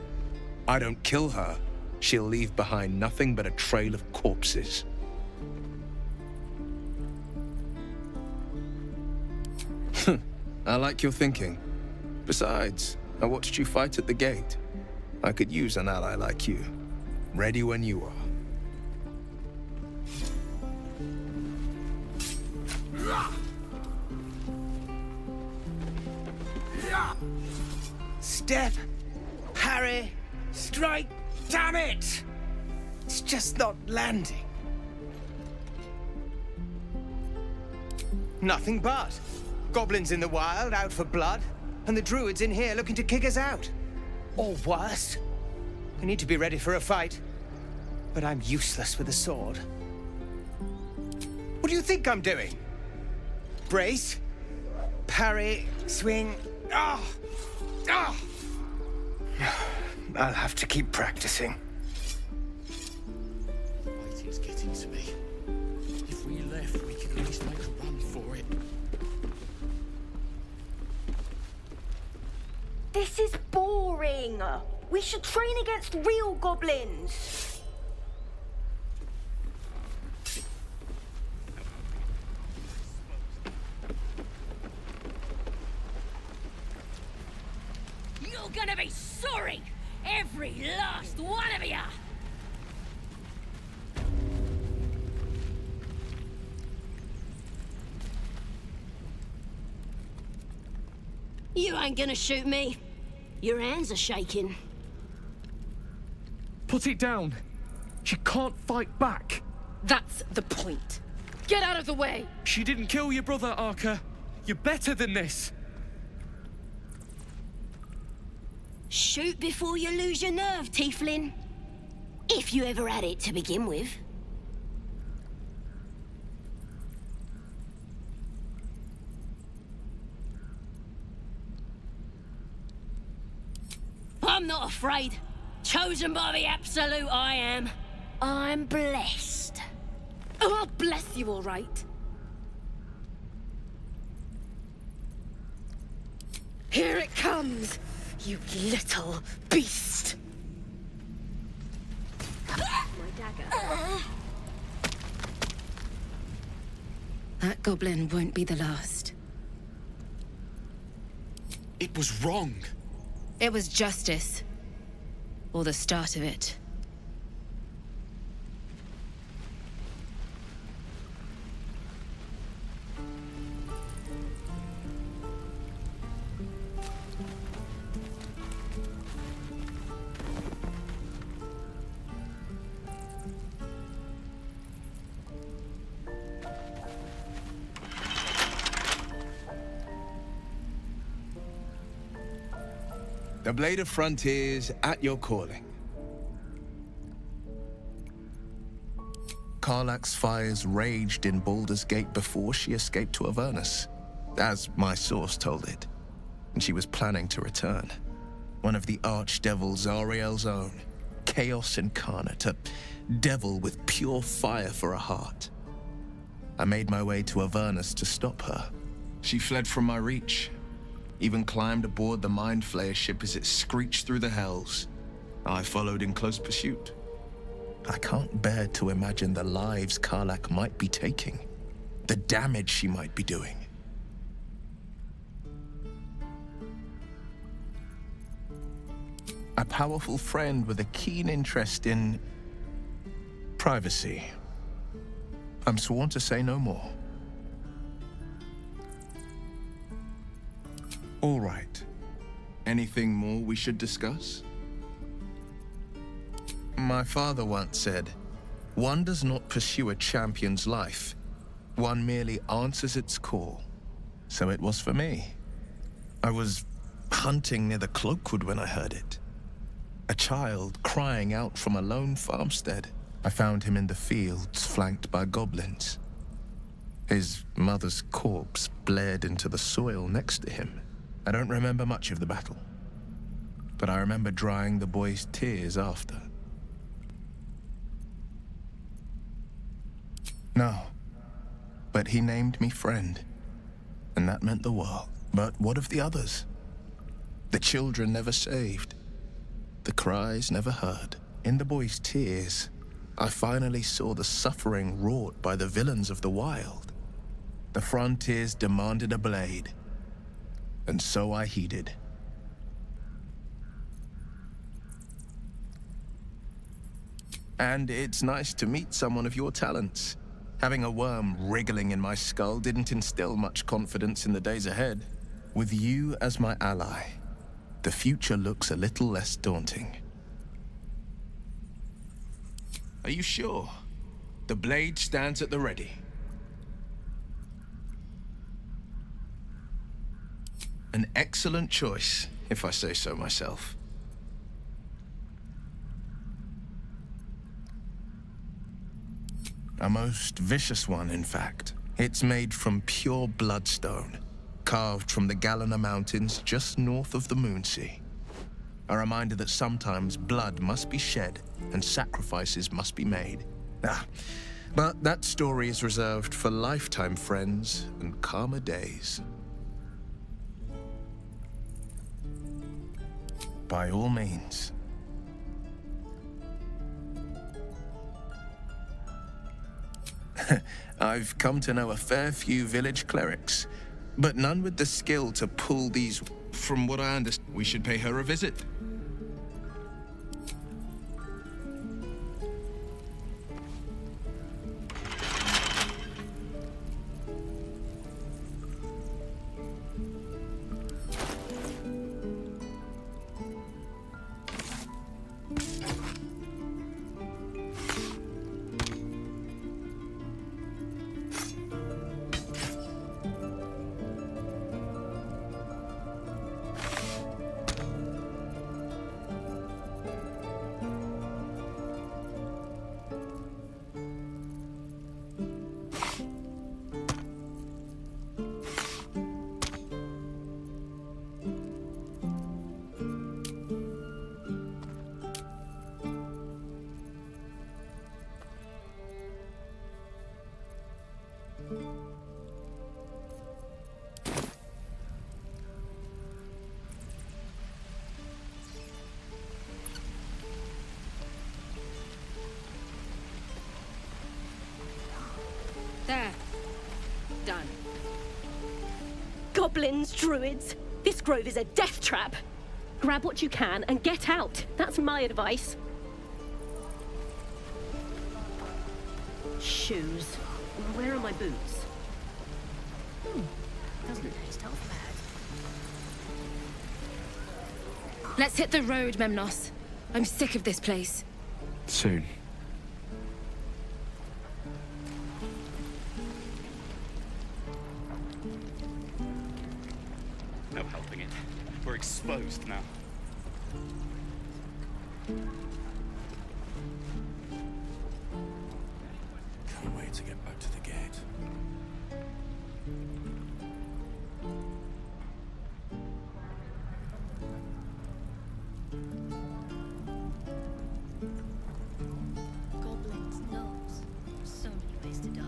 I don't kill her, she'll leave behind nothing but a trail of corpses. I like your thinking. Besides, I watched you fight at the gate. I could use an ally like you. Ready when you are. Step, parry, strike, damn it! It's just not landing. Nothing but. Goblins in the wild, out for blood, and the druids in here looking to kick us out. Or worse. I need to be ready for a fight, but I'm useless with a sword. What do you think I'm doing? Brace, parry, swing, ah! Ah! I'll have to keep practicing. Waiting's getting to me. If we left, we could at least make a run for it. This is boring. We should train against real goblins. You're gonna be sorry! Every last one of you! You ain't gonna shoot me. Your hands are shaking. Put it down. She can't fight back. That's the point. Get out of the way! She didn't kill your brother, Arca. You're better than this. Shoot before you lose your nerve, Tiefling. If you ever had it to begin with. afraid. Chosen by the absolute I am. I'm blessed. Oh, I'll bless you all right. Here it comes, you little beast. My dagger. That goblin won't be the last. It was wrong. It was justice. Or the start of it. The Blade of Frontiers at your calling. Karlach's fires raged in Baldur's Gate before she escaped to Avernus, as my source told it, and she was planning to return. One of the archdevil Zariel's own, chaos incarnate, a devil with pure fire for a heart. I made my way to Avernus to stop her. She fled from my reach, even climbed aboard the Mind Flayer ship as it screeched through the hells. I followed in close pursuit. I can't bear to imagine the lives Karlach might be taking, the damage she might be doing. A powerful friend with a keen interest in privacy. I'm sworn to say no more. All right. Anything more we should discuss? My father once said, one does not pursue a champion's life. One merely answers its call. So it was for me. I was hunting near the Cloakwood when I heard it. A child crying out from a lone farmstead. I found him in the fields, flanked by goblins. His mother's corpse blared into the soil next to him. I don't remember much of the battle, but I remember drying the boy's tears after. No, but he named me friend, and that meant the world. But what of the others? The children never saved, the cries never heard. In the boy's tears, I finally saw the suffering wrought by the villains of the wild. The frontiers demanded a blade, and so I heeded. And it's nice to meet someone of your talents. Having a worm wriggling in my skull didn't instill much confidence in the days ahead. With you as my ally, the future looks a little less daunting. Are you sure? The blade stands at the ready. An excellent choice, if I say so myself. A most vicious one, in fact. It's made from pure bloodstone, carved from the Galena Mountains just north of the Moonsea. A reminder that sometimes blood must be shed and sacrifices must be made. But that story is reserved for lifetime friends and calmer days. By all means. I've come to know a fair few village clerics, but none with the skill to pull these. From what I understand, we should pay her a visit. There. Done. Goblins, druids. This grove is a death trap. Grab what you can and get out. That's my advice. Shoes. Where are my boots? Doesn't taste half bad. Let's hit the road, Memnos. I'm sick of this place. Soon. No helping it. We're exposed now. Can't wait to get back to the gate. Goblins, gnomes. So many ways to die.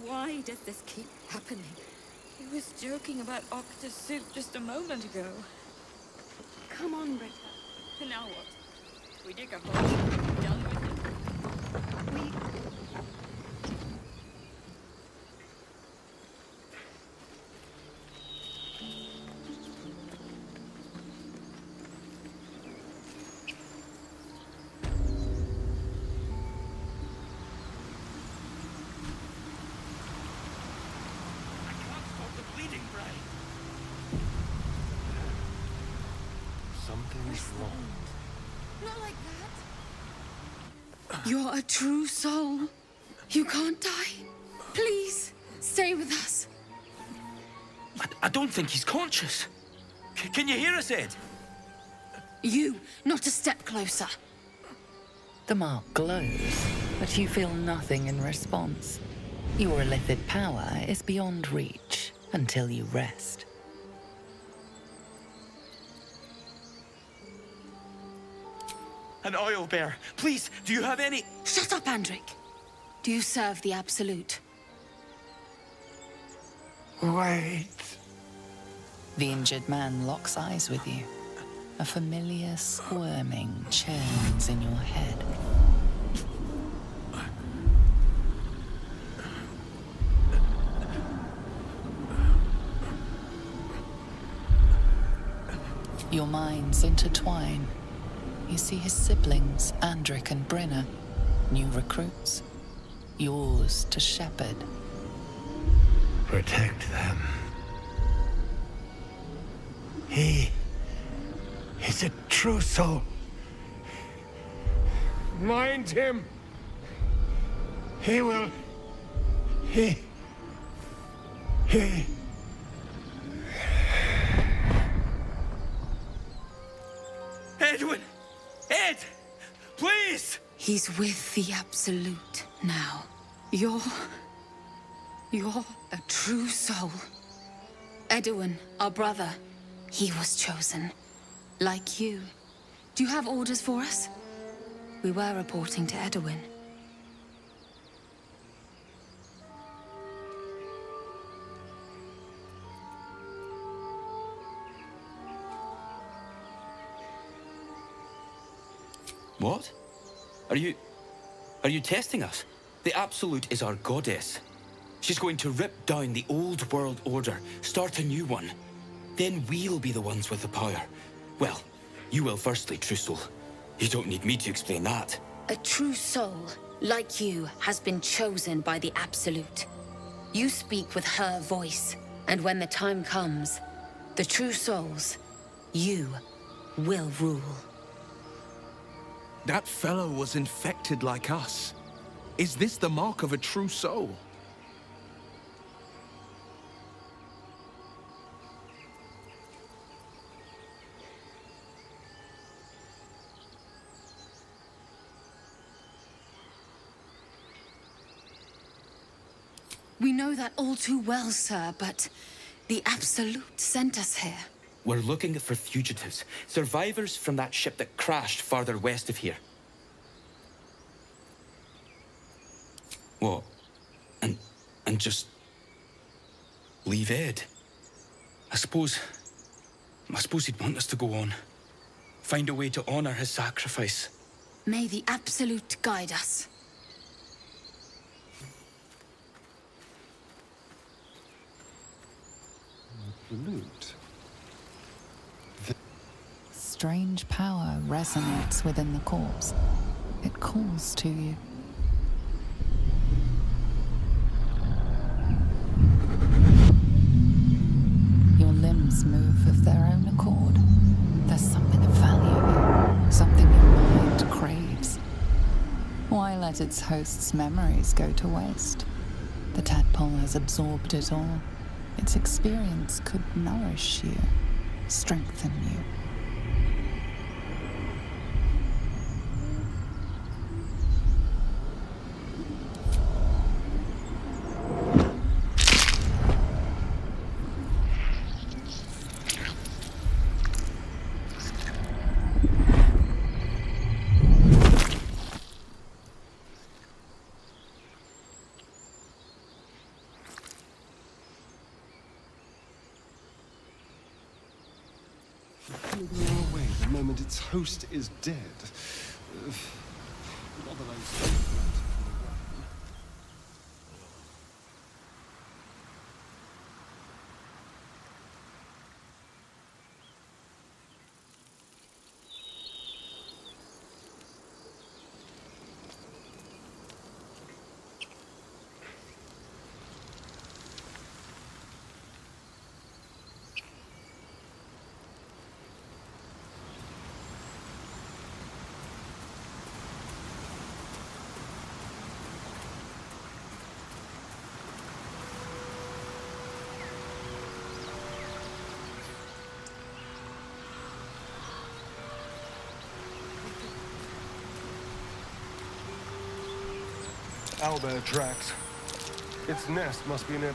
Why does this keep happening? He was joking about octa soup just a moment ago. Come on, Britta. And now what? We dig a hole. Done with it. Something's wrong. Not like that. You're a true soul. You can't die. Please, stay with us. I don't think he's conscious. Can you hear us, Ed? You, not a step closer. The mark glows, but you feel nothing in response. Your illithid power is beyond reach until you rest. An oil bear. Please, do you have any... Shut up, Andric. Do you serve the Absolute? Wait. The injured man locks eyes with you. A familiar squirming churns in your head. Your minds intertwine. You see his siblings, Andric and Brenna, new recruits. Yours to shepherd. Protect them. He is a true soul. Mind him. He will. He. Edwin! Ed! Please! He's with the Absolute now. You're a true soul. Edwin, our brother, he was chosen. Like you. Do you have orders for us? We were reporting to Edwin. What? Are you testing us? The Absolute is our goddess. She's going to rip down the old world order, start a new one. Then we'll be the ones with the power. Well, you will firstly, true soul. You don't need me to explain that. A true soul, like you, has been chosen by the Absolute. You speak with her voice, and when the time comes, the true souls, you will rule. That fellow was infected like us. Is this the mark of a true soul? We know that all too well, sir, but the Absolute sent us here. We're looking for fugitives, survivors from that ship that crashed farther west of here. What? And just leave Ed? I suppose he'd want us to go on. Find a way to honor his sacrifice. May the Absolute guide us. Absolute. Strange power resonates within the corpse. It calls to you. Your limbs move of their own accord. There's something of value here, something your mind craves. Why let its host's memories go to waste? The tadpole has absorbed it all. Its experience could nourish you, strengthen you. Away the moment its host is dead. Not that I'm so Owlbear tracks. Its nest must be near.